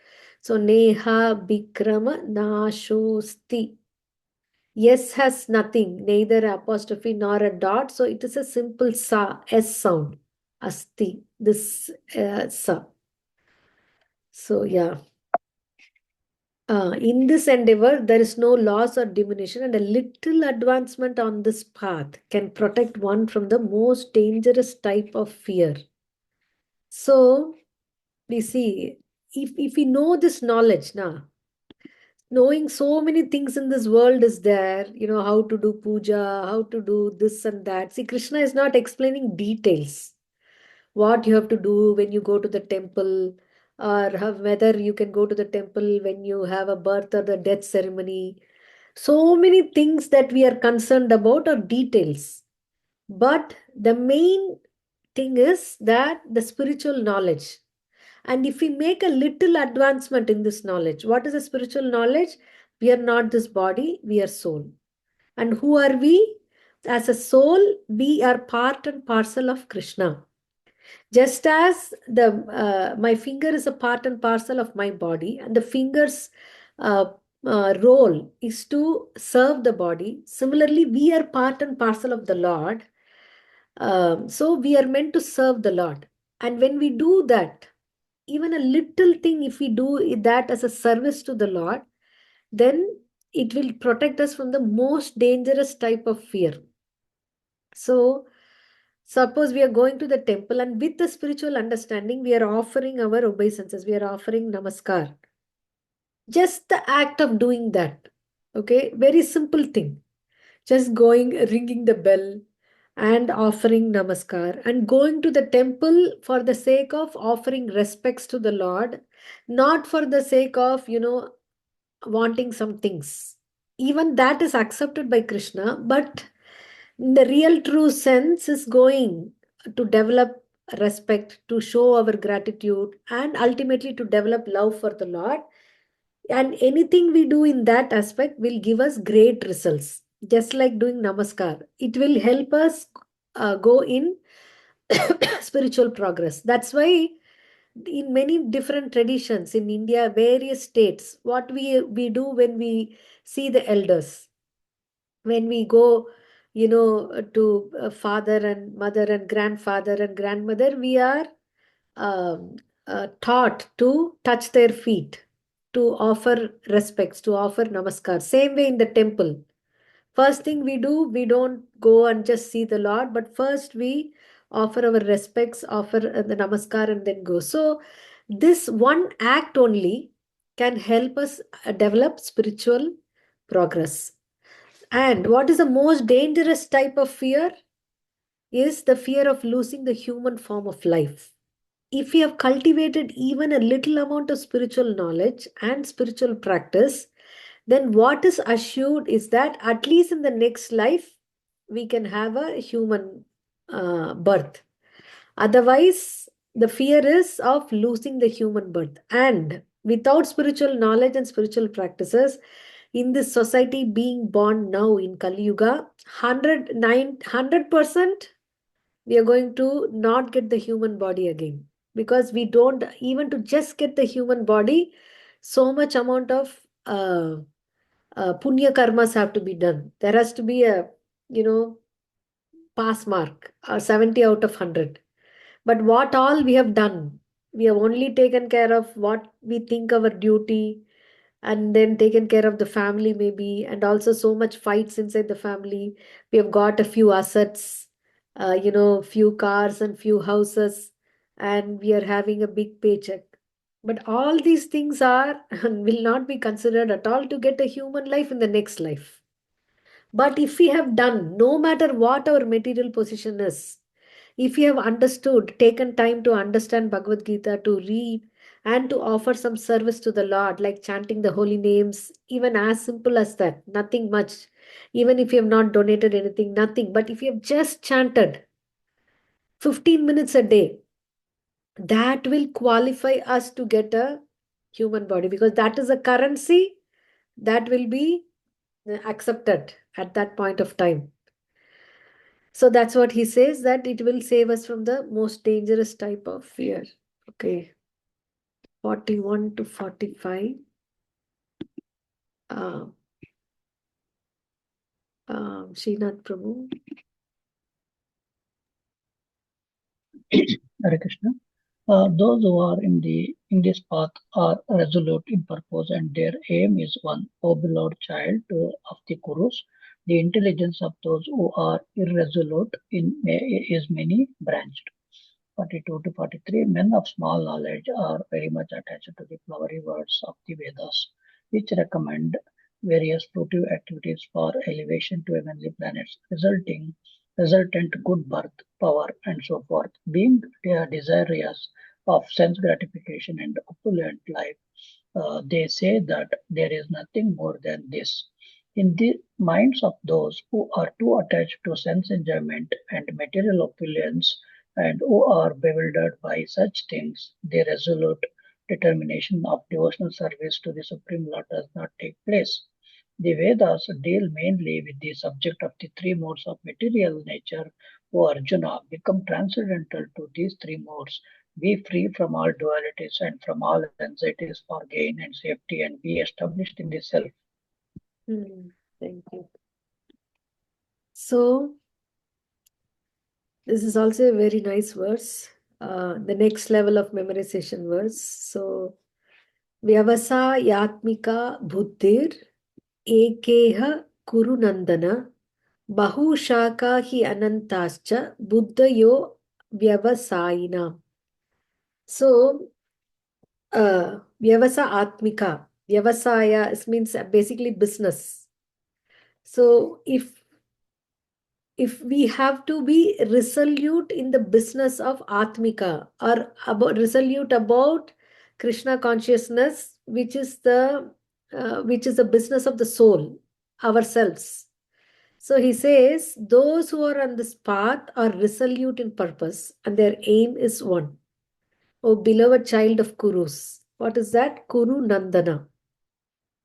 So neha bikrama nashosti. Yes has nothing, neither apostrophe nor a dot, so it is a simple sa, s sound. Asti, this sa. So yeah. In this endeavor, there is no loss or diminution, and a little advancement on this path can protect one from the most dangerous type of fear. So, we see, if we know this knowledge now, knowing so many things in this world is there, how to do puja, how to do this and that. See, Krishna is not explaining details. What you have to do when you go to the temple, or whether you can go to the temple when you have a birth or the death ceremony. So many things that we are concerned about are details. But the main thing is that the spiritual knowledge. And if we make a little advancement in this knowledge, what is the spiritual knowledge? We are not this body, we are soul. And who are we? As a soul, we are part and parcel of Krishna. Just as my finger is a part and parcel of my body, and the finger's role is to serve the body. Similarly, we are part and parcel of the Lord. So we are meant to serve the Lord. And when we do that, even a little thing, if we do that as a service to the Lord, then it will protect us from the most dangerous type of fear. So, suppose we are going to the temple and with the spiritual understanding, we are offering our obeisances, we are offering namaskar. Just the act of doing that, okay, very simple thing. Just going, ringing the bell and offering namaskar and going to the temple for the sake of offering respects to the Lord, not for the sake of, wanting some things. Even that is accepted by Krishna, but the real true sense is going to develop respect, to show our gratitude, and ultimately to develop love for the Lord. And anything we do in that aspect will give us great results. Just like doing namaskar, it will help us go in spiritual progress. That's why in many different traditions in India, various states, what we do when we see the elders, when we go, to father and mother and grandfather and grandmother, we are um, taught to touch their feet, to offer respects, to offer namaskar. Same way in the temple. First thing we do, we don't go and just see the Lord, but first we offer our respects, offer the namaskar, and then go. So, this one act only can help us develop spiritual progress. And what is the most dangerous type of fear? Is the fear of losing the human form of life. If we have cultivated even a little amount of spiritual knowledge and spiritual practice, then what is assured is that at least in the next life, we can have a human birth. Otherwise, the fear is of losing the human birth. And without spiritual knowledge and spiritual practices, in this society being born now in Kali Yuga, 100% we are going to not get the human body again, because we don't even to just get the human body, so much amount of punya karmas have to be done. There has to be a, you know pass mark, 70 out of 100. But what all we have done, we have only taken care of what we think our duty, and then taken care of the family maybe, and also so much fights inside the family. We have got a few assets, few cars and few houses, and we are having a big paycheck. But all these things are and will not be considered at all to get a human life in the next life. But if we have done, no matter what our material position is, if you have understood, taken time to understand Bhagavad Gita, to read, and to offer some service to the Lord, like chanting the holy names, even as simple as that, nothing much. Even if you have not donated anything, nothing. But if you have just chanted 15 minutes a day, that will qualify us to get a human body, because that is a currency that will be accepted at that point of time. So that's what he says, that it will save us from the most dangerous type of fear. Okay. 41 to 45. Uh, Srinath Prabhu. Hare Krishna. Those who are in this path are resolute in purpose, and their aim is one. O beloved child of the Kurus, the intelligence of those who are irresolute is many branched. 42 to 43. Men of small knowledge are very much attached to the flowery words of the Vedas, which recommend various fruitive activities for elevation to heavenly planets, resultant good birth, power, and so forth. Being desirous of sense gratification and opulent life, they say that there is nothing more than this. In the minds of those who are too attached to sense enjoyment and material opulence, and who are bewildered by such things, the resolute determination of devotional service to the Supreme Lord does not take place. The Vedas deal mainly with the subject of the three modes of material nature. O Arjuna, become transcendental to these three modes. Be free from all dualities and from all anxieties for gain and safety, and be established in the self. Thank you. So, this is also a very nice verse. The next level of memorization verse. So, Vyavasa Yatmika Buddhir ekeha kuru nandana bahushaka hi anantascha buddhayo vyavasayina. So, vyavasa atmika. Vyavasaya means basically business. So, if we have to be resolute in the business of atmika, or about resolute about Krishna consciousness, which is the business of the soul, ourselves. So he says, those who are on this path are resolute in purpose, and their aim is one. O beloved child of Kurus. What is that? Kuru Nandana.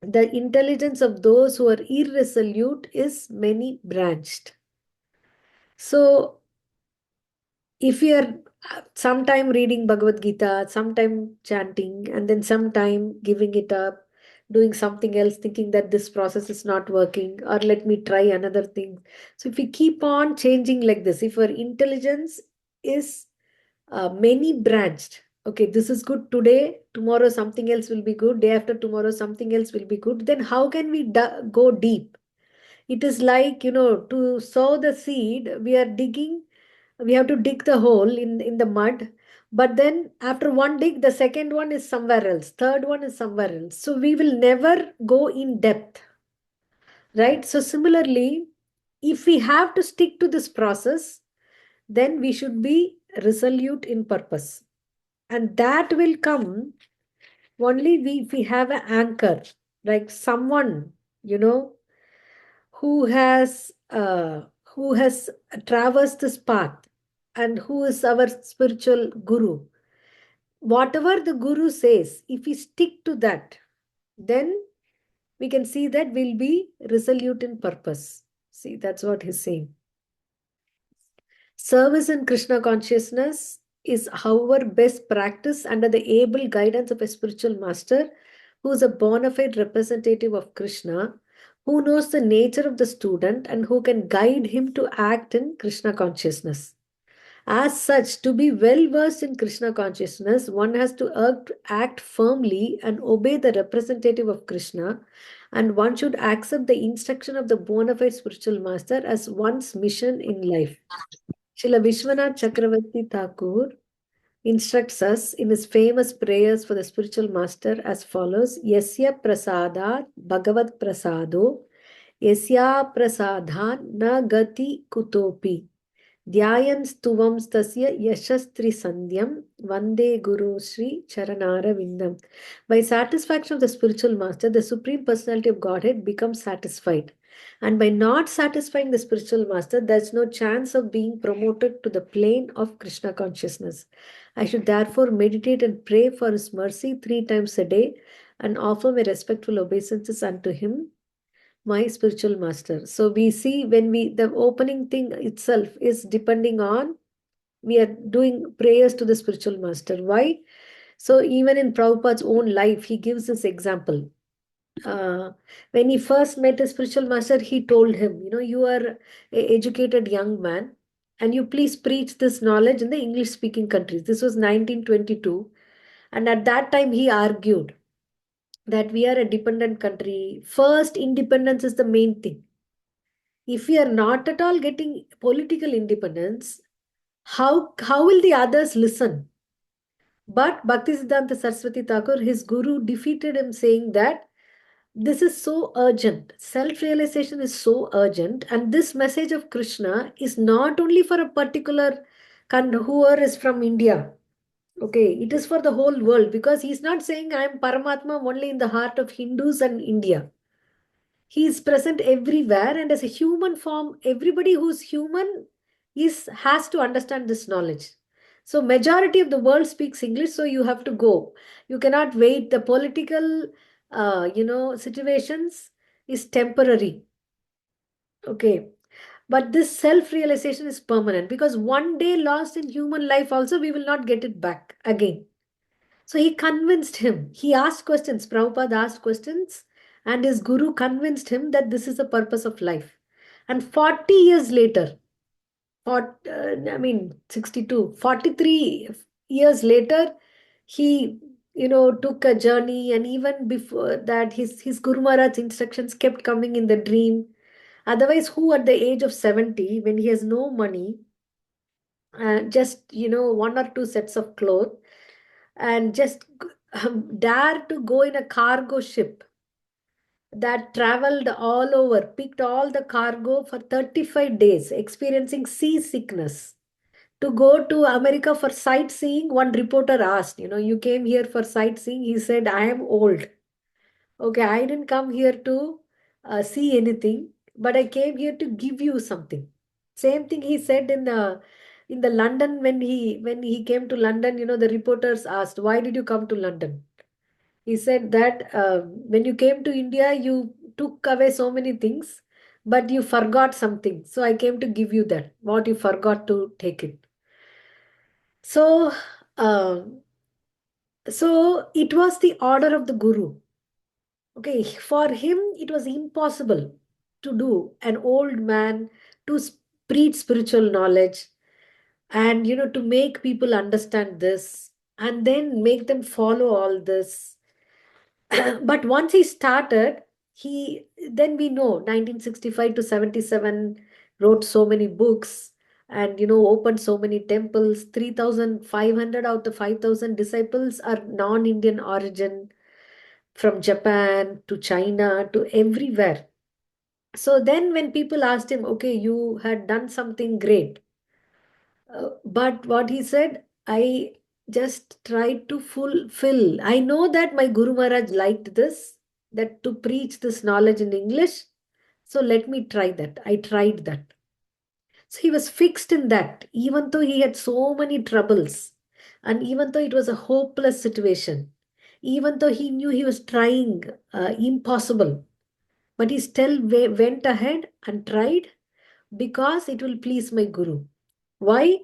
The intelligence of those who are irresolute is many branched. So if we are sometime reading Bhagavad Gita, sometime chanting, and then sometime giving it up, doing something else, thinking that this process is not working, or let me try another thing. So if we keep on changing like this, if our intelligence is many branched, okay, this is good today, tomorrow something else will be good, day after tomorrow something else will be good, then how can we go deep? It is like, to sow the seed, we have to dig the hole in the mud, but then after one dig, the second one is somewhere else, third one is somewhere else, so we will never go in depth, right? So similarly, if we have to stick to this process, then we should be resolute in purpose, and that will come only if we have an anchor, like someone, you know who has traversed this path, and who is our spiritual guru. Whatever the guru says, if we stick to that, then we can see that we'll be resolute in purpose. See, that's what he's saying. Service in Krishna consciousness is, however, best practice under the able guidance of a spiritual master who is a bona fide representative of Krishna, who knows the nature of the student and who can guide him to act in Krishna consciousness. As such, to be well versed in Krishna consciousness, one has to act firmly and obey the representative of Krishna, and one should accept the instruction of the bona fide spiritual master as one's mission in life. Srila Vishwanath Chakravarti Thakur instructs us in his famous prayers for the spiritual master as follows: Yasya prasadat Bhagavad prasado, Yasya prasadhan na gati kutopi. Dhyayan stuvam stasya yashastri sandhyam vande guru Sri Charanara Vindam. By satisfaction of the spiritual master, the Supreme Personality of Godhead becomes satisfied. And by not satisfying the spiritual master, there's no chance of being promoted to the plane of Krishna consciousness. I should therefore meditate and pray for his mercy 3 times a day and offer my respectful obeisances unto him, my spiritual master. So we see when the opening thing itself is depending on, we are doing prayers to the spiritual master. Why? So even in Prabhupada's own life, he gives this example. When he first met his spiritual master, he told him, you are an educated young man, and you please preach this knowledge in the English speaking countries. This was 1922. And at that time, he argued that we are a dependent country. First, independence is the main thing. If we are not at all getting political independence, how will the others listen? But Bhaktisiddhanta Saraswati Thakur, his guru, defeated him, saying that this is so urgent. Self-realization is so urgent, and this message of Krishna is not only for a particular whoever is from India. Okay, it is for the whole world, because he's not saying I am Paramatma only in the heart of Hindus and India. He is present everywhere, and as a human form, everybody who's human has to understand this knowledge. So majority of the world speaks English, so you have to go. You cannot wait. The political situations is temporary. Okay. But this self-realization is permanent, because one day lost in human life also, we will not get it back again. So he convinced him. He asked questions. Prabhupada asked questions, and his guru convinced him that this is the purpose of life. And 40 years later, 62, 43 years later, he took a journey, and even before that, his Guru Maharaj's instructions kept coming in the dream. Otherwise, who at the age of 70, when he has no money, just one or two sets of clothes, and just dare to go in a cargo ship that traveled all over, picked all the cargo for 35 days, experiencing seasickness, to go to America for sightseeing. One reporter asked, you came here for sightseeing? He said, I am old. Okay, I didn't come here to see anything, but I came here to give you something. Same thing he said in the London, when he came to London. The reporters asked, why did you come to London? He said that when you came to India, you took away so many things, but you forgot something. So I came to give you that, what you forgot to take it. So, so it was the order of the Guru. Okay, for him, it was impossible to do an old man to preach spiritual knowledge, and to make people understand this and then make them follow all this. But once he started, he then we know 1965 to 77 wrote so many books, and opened so many temples. 3,500 out of 5,000 disciples are non-Indian origin, from Japan to China to everywhere. So then when people asked him, okay, you had done something great, but what he said, I just tried to fulfill. I know that my Guru Maharaj liked this, that to preach this knowledge in English. So let me try that. I tried that. So he was fixed in that, even though he had so many troubles, and even though it was a hopeless situation, even though he knew he was trying impossible, but he still went ahead and tried, because it will please my Guru. Why?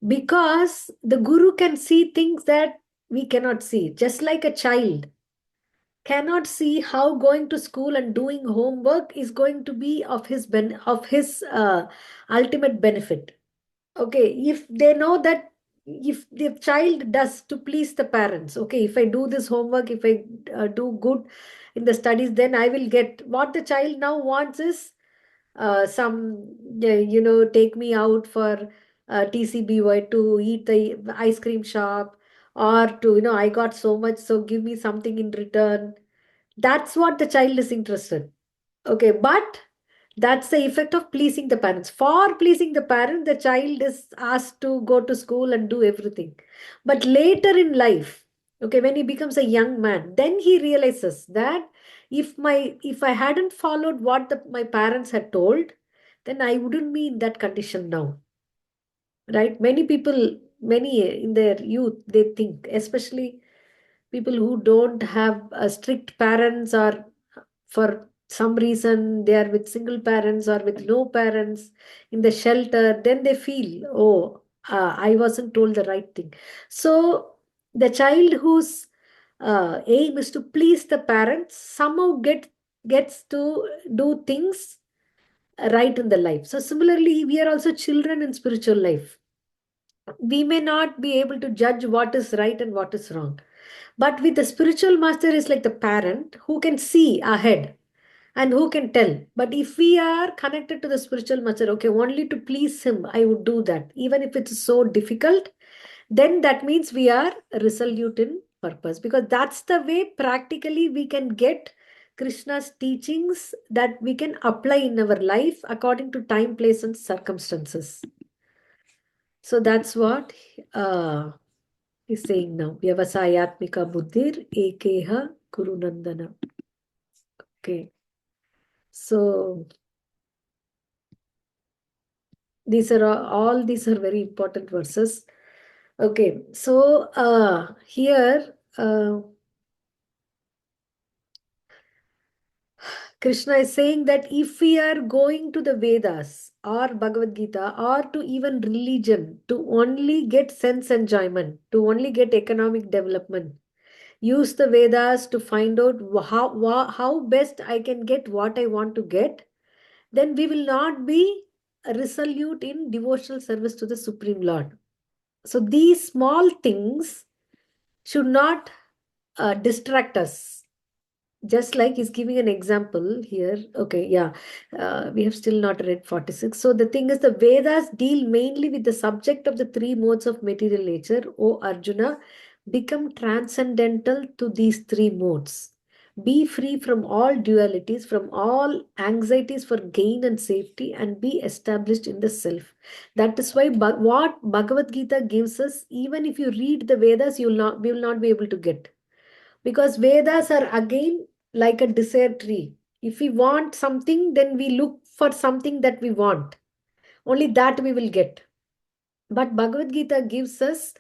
Because the Guru can see things that we cannot see. Just like a child cannot see how going to school and doing homework is going to be of his ultimate benefit. Okay, if they know that, if the child does to please the parents, okay, if I do this homework, if I do good in the studies, then I will get what the child now wants is some, take me out for TCBY to eat the ice cream shop, or to, I got so much, so give me something in return. That's what the child is interested. Okay, but that's the effect of pleasing the parents. For pleasing the parents, the child is asked to go to school and do everything. But later in life, okay, when he becomes a young man, then he realizes that if I hadn't followed what my parents had told, then I wouldn't be in that condition now. Right? Many in their youth, they think, especially people who don't have strict parents, or for some reason they are with single parents or with no parents in the shelter, then they feel, oh, I wasn't told the right thing. So the child whose aim is to please the parents somehow gets to do things right in the life. So similarly, we are also children in spiritual life. We may not be able to judge what is right and what is wrong, but with the spiritual master is like the parent who can see ahead and who can tell. But if we are connected to the spiritual master, okay, only to please him, I would do that, even if it's so difficult, then that means we are resolute in purpose, because that's the way practically we can get Krishna's teachings that we can apply in our life according to time, place, and circumstances. So that's what he's saying now. Vyavasayatmika buddhir ekeha gurunandana. Okay. So all these are very important verses. Okay. So here Krishna is saying that if we are going to the Vedas or Bhagavad Gita or to even religion to only get sense enjoyment, to only get economic development, use the Vedas to find out how best I can get what I want to get, then we will not be resolute in devotional service to the Supreme Lord. So these small things should not distract us. Just like he's giving an example here. Okay, yeah. We have still not read 46. So the thing is, the Vedas deal mainly with the subject of the three modes of material nature. O Arjuna, become transcendental to these three modes. Be free from all dualities, from all anxieties for gain and safety, and be established in the self. That is why what Bhagavad Gita gives us, even if you read the Vedas, we will not be able to get. Because Vedas are again like a desert tree. If we want something, then we look for something that we want. Only that we will get. But Bhagavad Gita gives us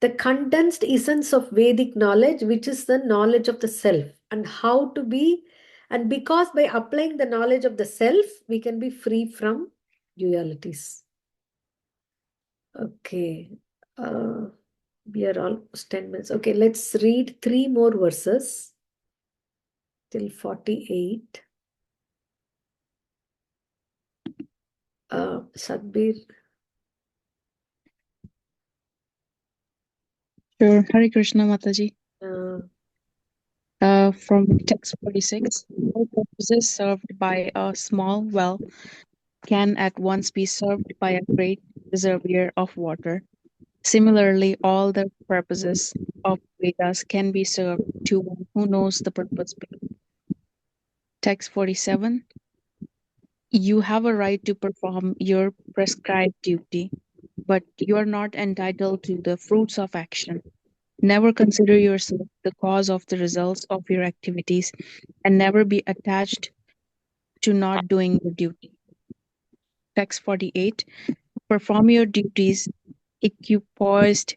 the condensed essence of Vedic knowledge, which is the knowledge of the self and how to be. And because by applying the knowledge of the self, we can be free from dualities. Okay. We are almost 10 minutes. Okay, let's read 3 more verses till 48. Sadbir. Sure. Hare Krishna Mataji. Uh, From text 46, all purposes served by a small well can at once be served by a great reservoir of water. Similarly, all the purposes of Vedas can be served to one who knows the purpose behind. Text 47. You have a right to perform your prescribed duty, but you are not entitled to the fruits of action. Never consider yourself the cause of the results of your activities, and never be attached to not doing your duty. Text 48. Perform your duties equipoised,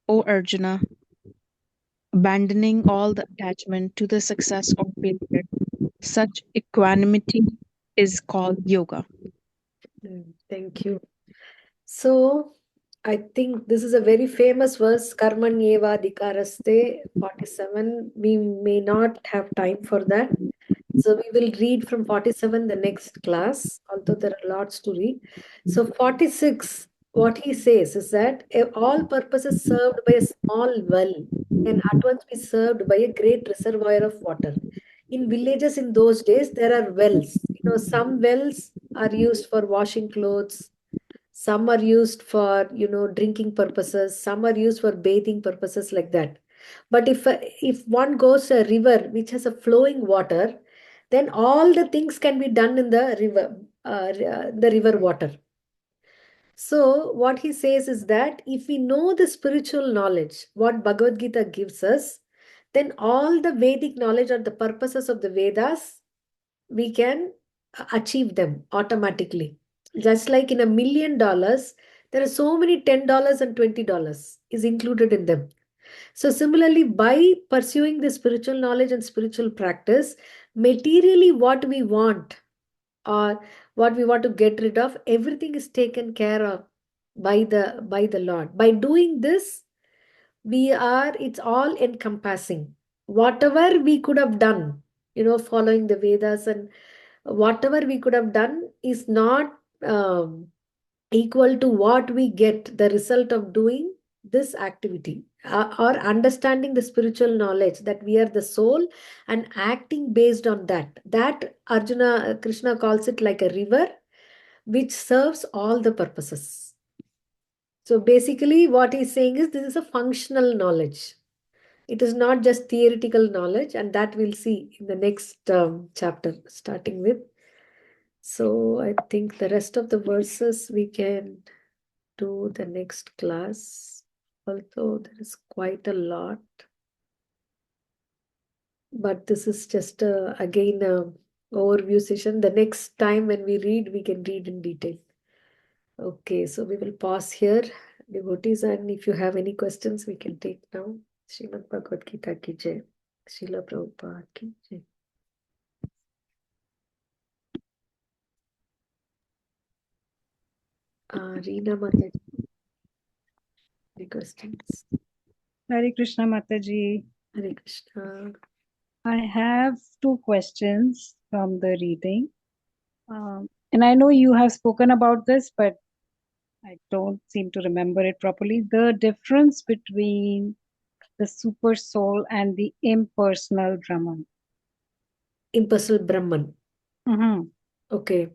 O Arjuna, abandoning all the attachment to the success or failure. Such equanimity is called yoga. Thank you. So, I think this is a very famous verse, Karmanyeva Adhikaraste 47. We may not have time for that. So, we will read from 47 the next class, although there are lots to read. So, 46, what he says is that all purposes served by a small well can at once be served by a great reservoir of water. In villages in those days, there are wells. Some wells are used for washing clothes, some are used for drinking purposes, some are used for bathing purposes, like that. But if one goes a river which has a flowing water, then all the things can be done in the river water. So what he says is that if we know the spiritual knowledge, what Bhagavad Gita gives us, then all the Vedic knowledge or the purposes of the Vedas, we can achieve them automatically. Just like in $1,000,000, there are so many $10 and $20 is included in them. So similarly, by pursuing the spiritual knowledge and spiritual practice, materially what we want or what we want to get rid of, everything is taken care of by the Lord. By doing this, it's all encompassing. Whatever we could have done, following the Vedas, and whatever we could have done is not equal to what we get, the result of doing this activity, or understanding the spiritual knowledge that we are the soul and acting based on that Arjuna, Krishna calls it like a river which serves all the purposes. So basically what he's saying is this is a functional knowledge. It is not just theoretical knowledge, and that we'll see in the next chapter, starting with. So I think the rest of the verses we can do the next class, although there is quite a lot. But this is just again a overview session. The next time when we read, we can read in detail. Okay, so we will pause here, devotees, and if you have any questions, we can take now. Srimad Bhagavad Gita ki jai. Srila Prabhupada ki jai. Reena Mataji, any questions? Hare Krishna Mataji. Hare Krishna. I have two questions from the reading. And I know you have spoken about this, but I don't seem to remember it properly. The difference between the super soul and the impersonal Brahman? Impersonal Brahman. Mm-hmm. Okay.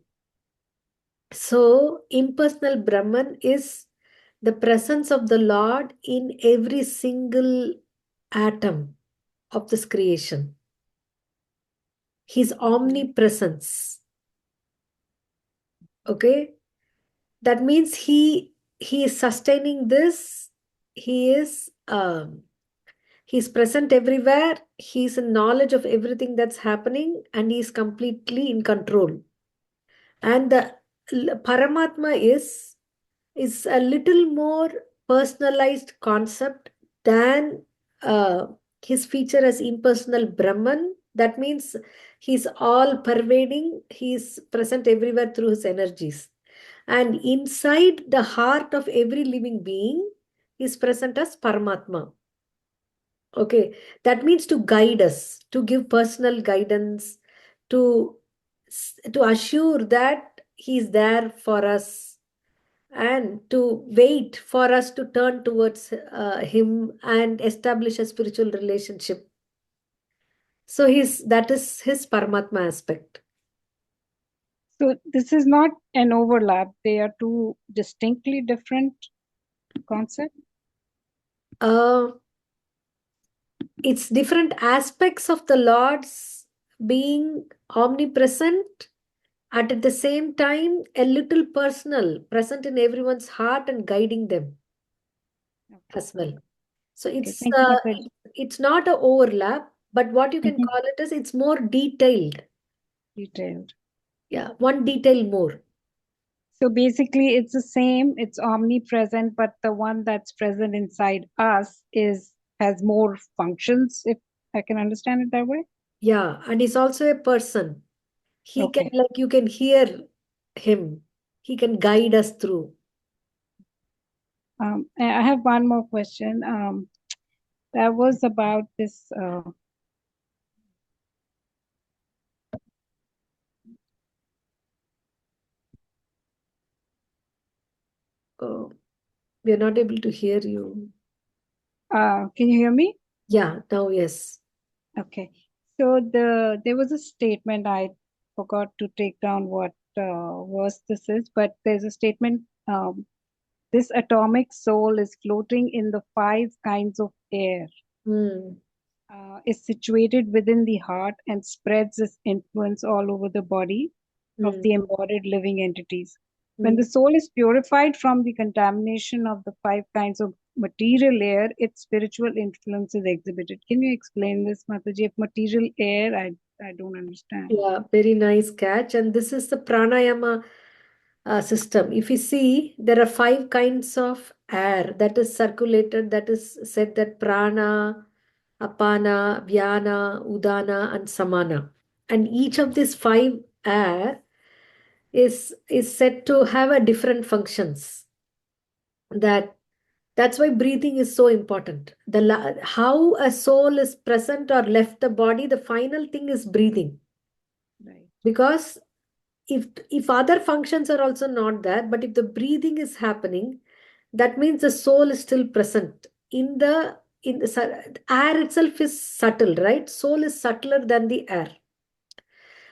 So, impersonal Brahman is the presence of the Lord in every single atom of this creation. His omnipresence. Okay. That means he is sustaining this. He is he's present everywhere. He's in knowledge of everything that's happening, and he's completely in control. And the Paramatma is a little more personalized concept than his feature as impersonal Brahman. That means he's all pervading, he's present everywhere through his energies. And inside the heart of every living being, is present as Paramatma. Okay, that means to guide us, to give personal guidance, to to assure that he's there for us, and to wait for us to turn towards him and establish a spiritual relationship. So that is his Paramatma aspect. So this is not an overlap. They are two distinctly different concepts. Uh, it's different aspects of the Lord's being omnipresent, at the same time a little personal, present in everyone's heart and guiding them as well. So Okay, thank you, Mataji. it's not a overlap, but what you can Mhm. call it is it's more detailed. Detailed. Yeah, one detail more. So basically, it's the same. It's omnipresent, but the one that's present inside us has more functions. If I can understand it that way. Yeah, and he's also a person. He can, Okay. like, you can hear him. He can guide us through. I have one more question. That was about this. Oh, we are not able to hear you. Can you hear me? Yeah, now yes. Okay. So there was a statement, I forgot to take down what verse this is, but there's a statement. This atomic soul is floating in the 5 kinds of air. Hmm. Is situated within the heart and spreads its influence all over the body of the embodied living entities. When the soul is purified from the contamination of the 5 kinds of material air, its spiritual influence is exhibited. Can you explain this, Mataji? If material air, I don't understand. Yeah, very nice catch. And this is the pranayama system. If you see, there are 5 kinds of air that is circulated, that is said that prana, apana, vyana, udana, and samana. And each of these 5 air is said to have a different functions. That's why breathing is so important. How a soul is present or left the body, the final thing is breathing. Right. Because if other functions are also not there, but if the breathing is happening, that means the soul is still present air itself is subtle, right? Soul is subtler than the air.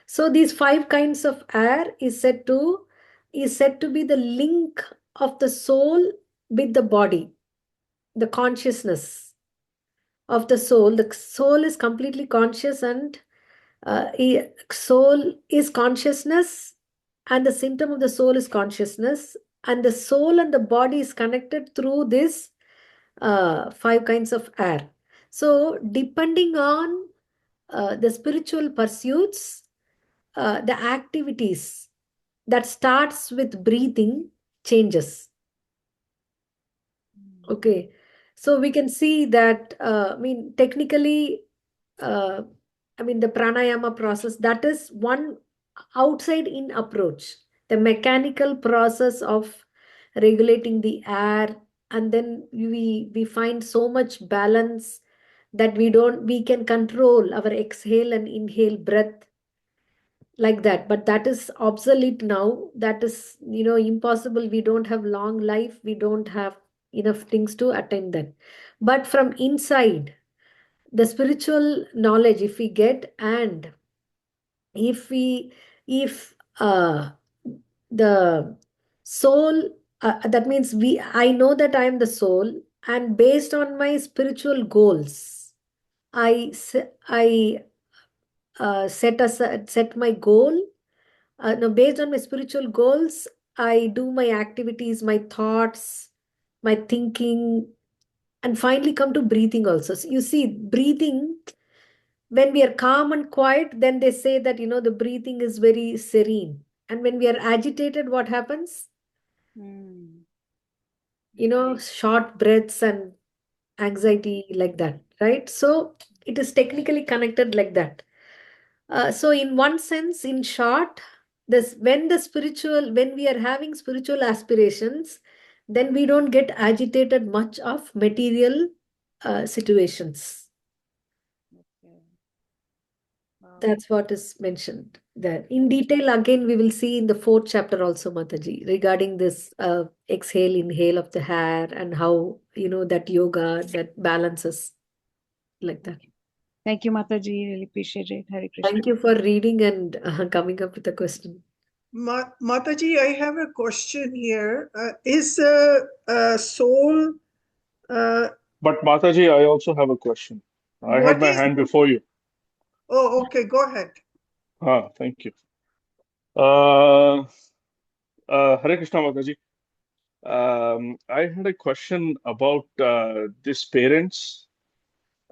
So these 5 kinds of air is said to be the link of the soul with the body, the consciousness of the soul. The soul is completely conscious, and soul is consciousness, and the symptom of the soul is consciousness, and the soul and the body is connected through this 5 kinds of air. So depending on the spiritual pursuits, the activities that starts with breathing changes. Okay, so we can see that, technically, uh, the pranayama process, that is one outside in approach, the mechanical process of regulating the air, and then we find so much balance that we can control our exhale and inhale breath like that. But that is obsolete now. That is, impossible. We don't have long life, we don't have enough things to attain that. But from inside, the spiritual knowledge, if we get, and if the soul, that means I know that I am the soul, and based on my spiritual goals, I set my goal. No, based on my spiritual goals, I do my activities, my thoughts, my thinking, and finally come to breathing also. So you see, breathing, when we are calm and quiet, then they say that, the breathing is very serene. And when we are agitated, what happens? Mm. Short breaths and anxiety, like that, right? So it is technically connected like that. So in one sense, in short, when we are having spiritual aspirations, then we don't get agitated much of material situations. Okay. Wow. That's what is mentioned there. In detail, again, we will see in the fourth chapter also, Mataji, regarding this exhale, inhale of the hair, and how, that yoga, that balances like that. Thank you, Mataji. Really appreciate it. Hare Krishna. Thank you for reading and coming up with a question. Mataji, I have a question here. Is soul? But Mataji, I also have a question. I had What my is? hand before you. Oh, okay. Go ahead. Thank you. Hare Krishna Mataji. I had a question about these parents,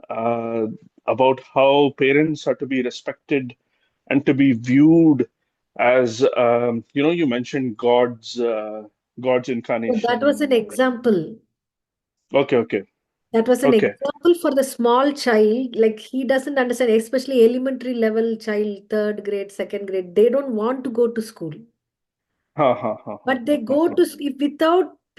about how parents are to be respected and to be viewed as, you mentioned God's So that was an incarnation. example. Okay. That was an Okay. example for the small child. Like, he doesn't understand, especially elementary level child, third grade, second grade. They don't want to go to school. But they go to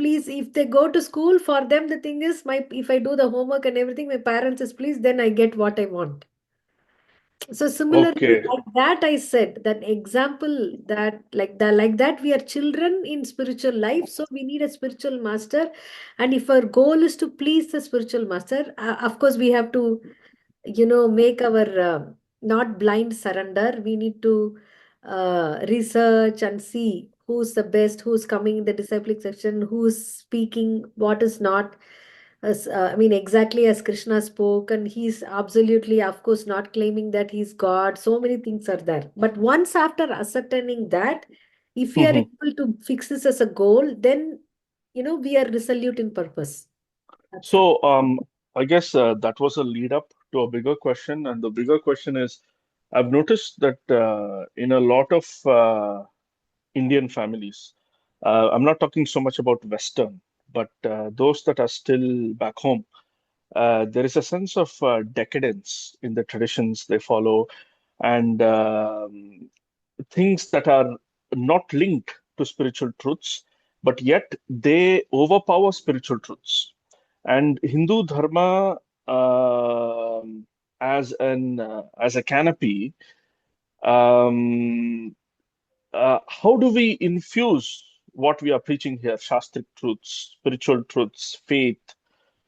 if they go to school, for them the thing is, if I do the homework and everything, my parents is pleased, then I get what I want. So similarly, Okay. like that, I said that example, that like that we are children in spiritual life, so we need a spiritual master. And if our goal is to please the spiritual master, of course we have to, make our not blind surrender. We need to research and see who's the best, who's coming in the discipling section, who's speaking, what is not. I mean, exactly as Krishna spoke, and he's absolutely, of course, not claiming that he's God. So many things are there. But once after ascertaining that, if we are able to fix this as a goal, then, we are resolute in purpose. That's it. So, I guess that was a lead up to a bigger question, and the bigger question is, I've noticed that in a lot of Indian families, I'm not talking so much about Western, but those that are still back home, there is a sense of decadence in the traditions they follow, and things that are not linked to spiritual truths, but yet they overpower spiritual truths. And Hindu Dharma, as a canopy, um, how do we infuse what we are preaching here? Shastric truths, spiritual truths, faith,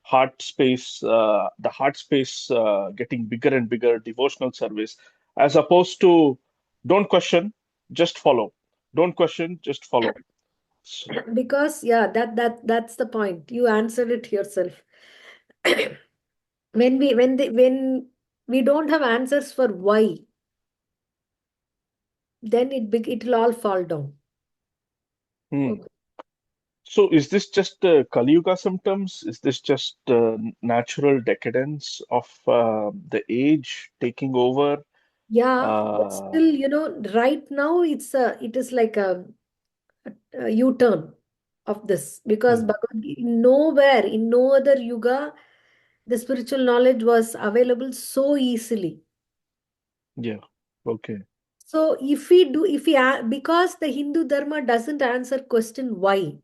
heart space, the heart space getting bigger and bigger, devotional service, as opposed to don't question, just follow. Don't question, just follow. So, Because, yeah, that's the point. You answered it yourself. When we don't have answers for why, then it'll all fall down. hmm. Okay. So is this just Kali Yuga symptoms? Is this just natural decadence of the age taking over? Yeah, but Uh, still, right now it is like a U-turn of this, because hmm. Bhagavad Gita, nowhere in no other yuga the spiritual knowledge was available so easily. Yeah. Okay. So because the Hindu Dharma doesn't answer question why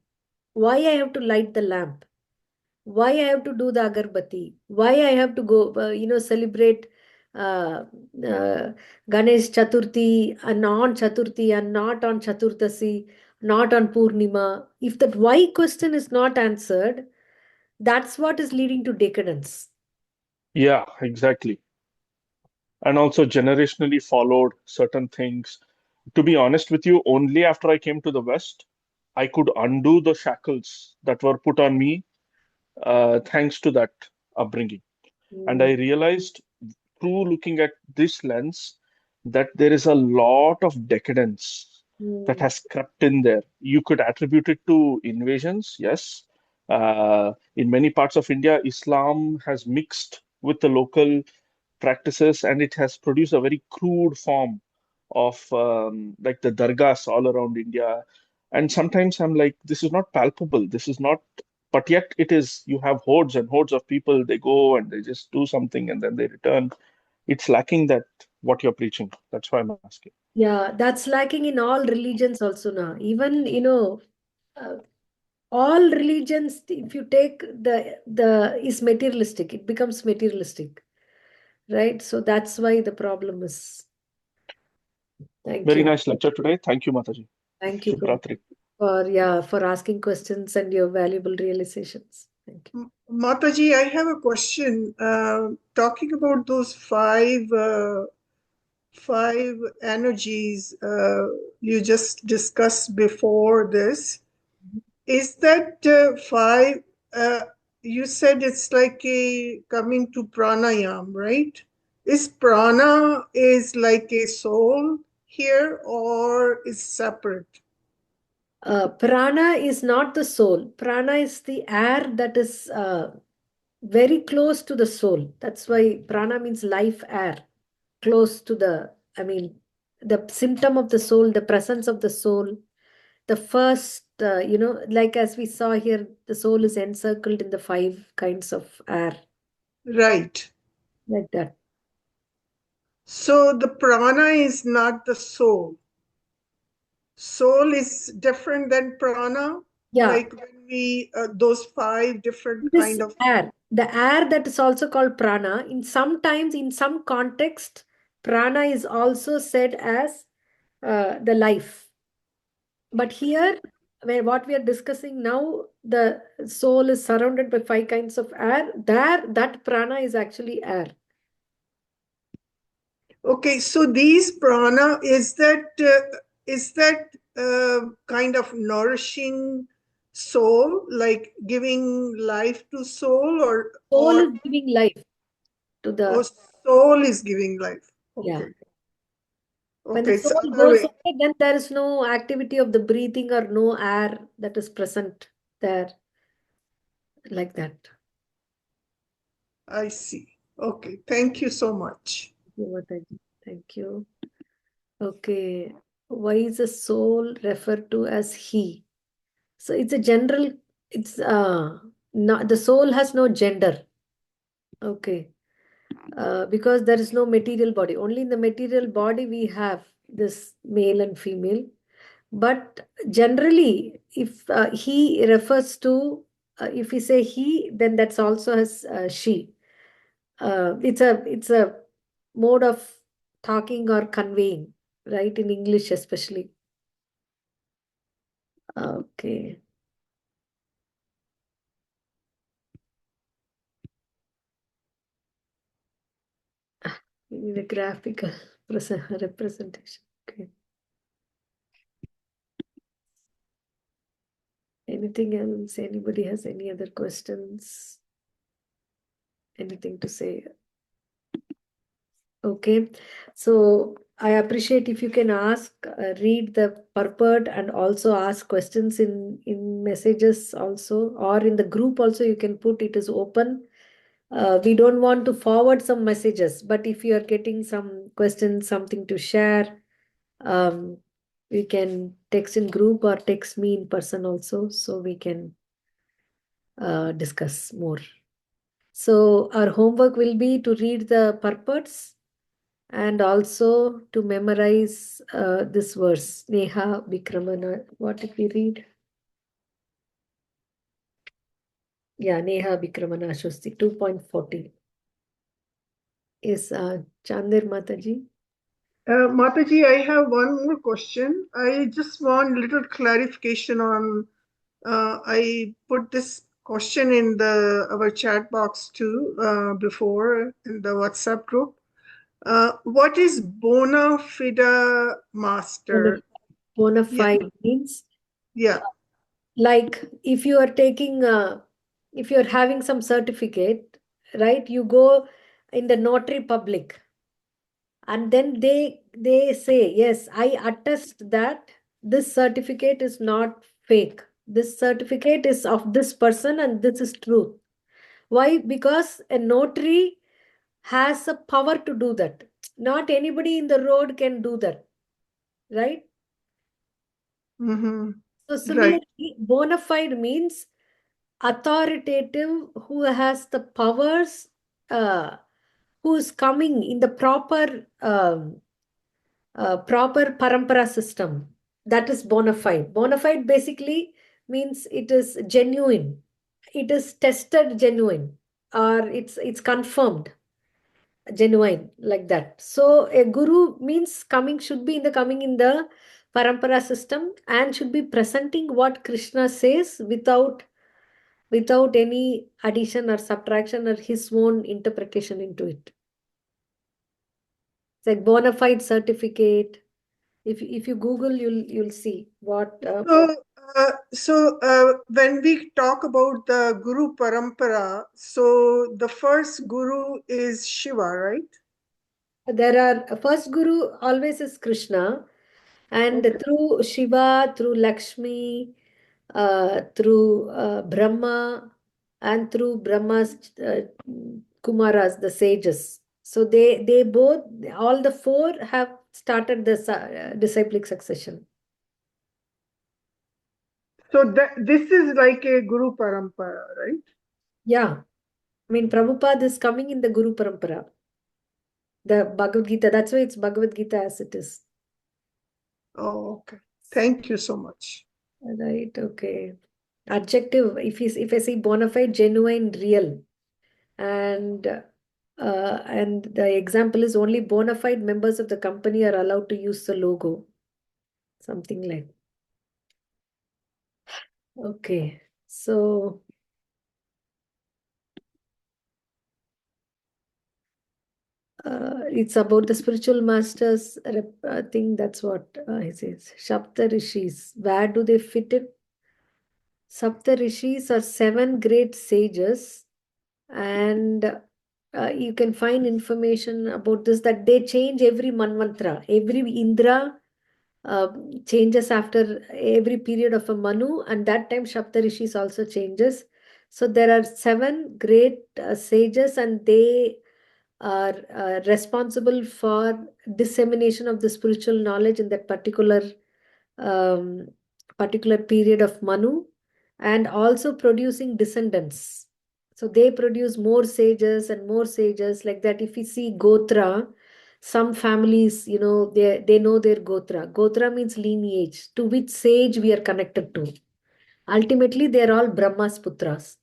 I have to light the lamp, why I have to do the agarbatti, why I have to go, celebrate uh, uh, Ganesh Chaturthi and on Chaturthi and not on Chaturthasi, not on Purnima. If that why question is not answered, that's what is leading to decadence. Yeah, exactly. And also generationally followed certain things. To be honest with you, only after I came to the West, I could undo the shackles that were put on me thanks to that upbringing. And I realized through looking at this lens that there is a lot of decadence that has crept in there. You could attribute it to invasions, yes. In many parts of India, Islam has mixed with the local practices and it has produced a very crude form of like the dargahs all around India. And sometimes I'm like, this is not palpable. This is not, but yet it is. You have hordes and hordes of people. They go and they just do something and then they return. It's lacking that what you're preaching. That's why I'm asking. Yeah, that's lacking in all religions also now. Even, all religions, if you take the is materialistic, it becomes materialistic, right? So that's why the problem is. Thank Very you. nice lecture today. Thank you, Mataji. Thank you Shubhratri. for asking questions and your valuable realizations. Thank you. Mataji, I have a question. Talking about those five energies you just discussed before this, is that five? You said it's like a coming to pranayam, right? Is prana is like a soul here or is separate? Prana is not the soul. Prana is the air that is very close to the soul. That's why prana means life air, close to the symptom of the soul, the presence of the soul. The first, like as we saw here, the soul is encircled in the five kinds of air. Right. Like that. So the prana is not the soul. Soul is different than prana. Yeah. Like when we those five different This kind of air, the air that is also called prana, in some context, prana is also said as the life. But here, what we are discussing now, the soul is surrounded by five kinds of air. There, that prana is actually air. Okay, so these prana is that kind of nourishing soul, like giving life to soul, Soul or is giving life to or the soul is giving life. yeah. Okay, When the okay, it's soul other goes way. away, then there is no activity of the breathing or no air that is present there, like that. I see. Okay, thank you so much. Thank you. Okay. Why is the soul referred to as he? So it's a general, it's not, the soul has no gender. Okay. Because there is no material body. Only in the material body we have this male and female. But generally, if he refers to, if we say he, then that's also as she. It's a mode of talking or conveying, right? In English, especially. Okay. We need a graphical representation. Okay. Anything else? Anybody has any other questions? Anything to say? Okay. So I appreciate if you can ask, read the purport and also ask questions in messages also, or in the group also you can put. It is open. We don't want to forward some messages, but if you are getting some questions, something to share, we can text in group or text me in person also, so we can discuss more. So our homework will be to read the purports and also to memorize this verse, Neha Vikramana. What did we read? Yeah, Neha Vikramana Shusti, 2.40. Is Chandir Mataji? Mataji, I have one more question. I just want little clarification on. I put this question in our chat box too, before in the WhatsApp group. What is bona fide master? Bona Yeah, fide means yeah. like if you are taking, if you're having some certificate, right? You go in the notary public, and then they say, yes, I attest that this certificate is not fake. This certificate is of this person, and this is true. Why? Because a notary has a power to do that. Not anybody in the road can do that, right? Mm-hmm. So Right. similarly, bona fide means authoritative, who has the powers, who is coming in the proper parampara system. That is bona fide. Bona fide basically means it is genuine. It is tested genuine, or it's confirmed genuine, like that. So a guru means coming in the parampara system, and should be presenting what Krishna says without any addition or subtraction or his own interpretation into it. It's like bona fide certificate. If you Google, you'll see what. So when we talk about the Guru Parampara, so the first Guru is Shiva, right? There are first guru always is Krishna, and Okay. through Shiva, through Lakshmi, through Brahma, and through Brahma's Kumaras, the sages. So they both, all the four have started the disciplic succession. So this is like a Guru Parampara, right? Yeah, I mean Prabhupada is coming in the Guru Parampara, the Bhagavad Gita. That's why it's Bhagavad Gita as it is. Oh, okay. Thank you so much. Right. Okay. Adjective. If I say bona fide, genuine, real, and the example is only bona fide members of the company are allowed to use the logo. Something like. Okay. So it's about the spiritual masters. I think that's what he says. Shapta Rishis. Where do they fit in? Sapta Rishis are 7 great sages, and you can find information about this, that they change every manvantra. Every Indra changes after every period of a Manu, and that time Shapta Rishis also changes. So there are 7 great sages, and they are responsible for dissemination of the spiritual knowledge in that um, particular period of Manu, and also producing descendants. So they produce more sages and more sages, like that. If you see Gotra, some families, they know their Gotra. Gotra means lineage, to which sage we are connected to. Ultimately, they are all Brahmaputras,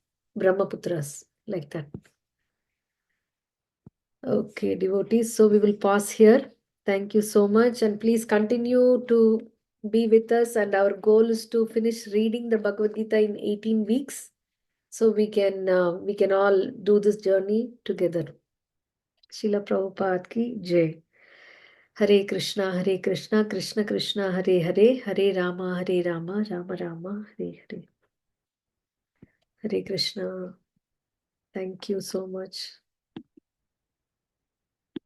like that. Okay, devotees. So we will pause here. Thank you so much. And please continue to be with us. And our goal is to finish reading the Bhagavad Gita in 18 weeks. So we can all do this journey together. Srila Prabhupada ki Jai. Hare Krishna, Krishna Krishna, Hare Hare, Hare Rama, Rama Rama, Hare Hare. Hare Krishna. Thank you so much.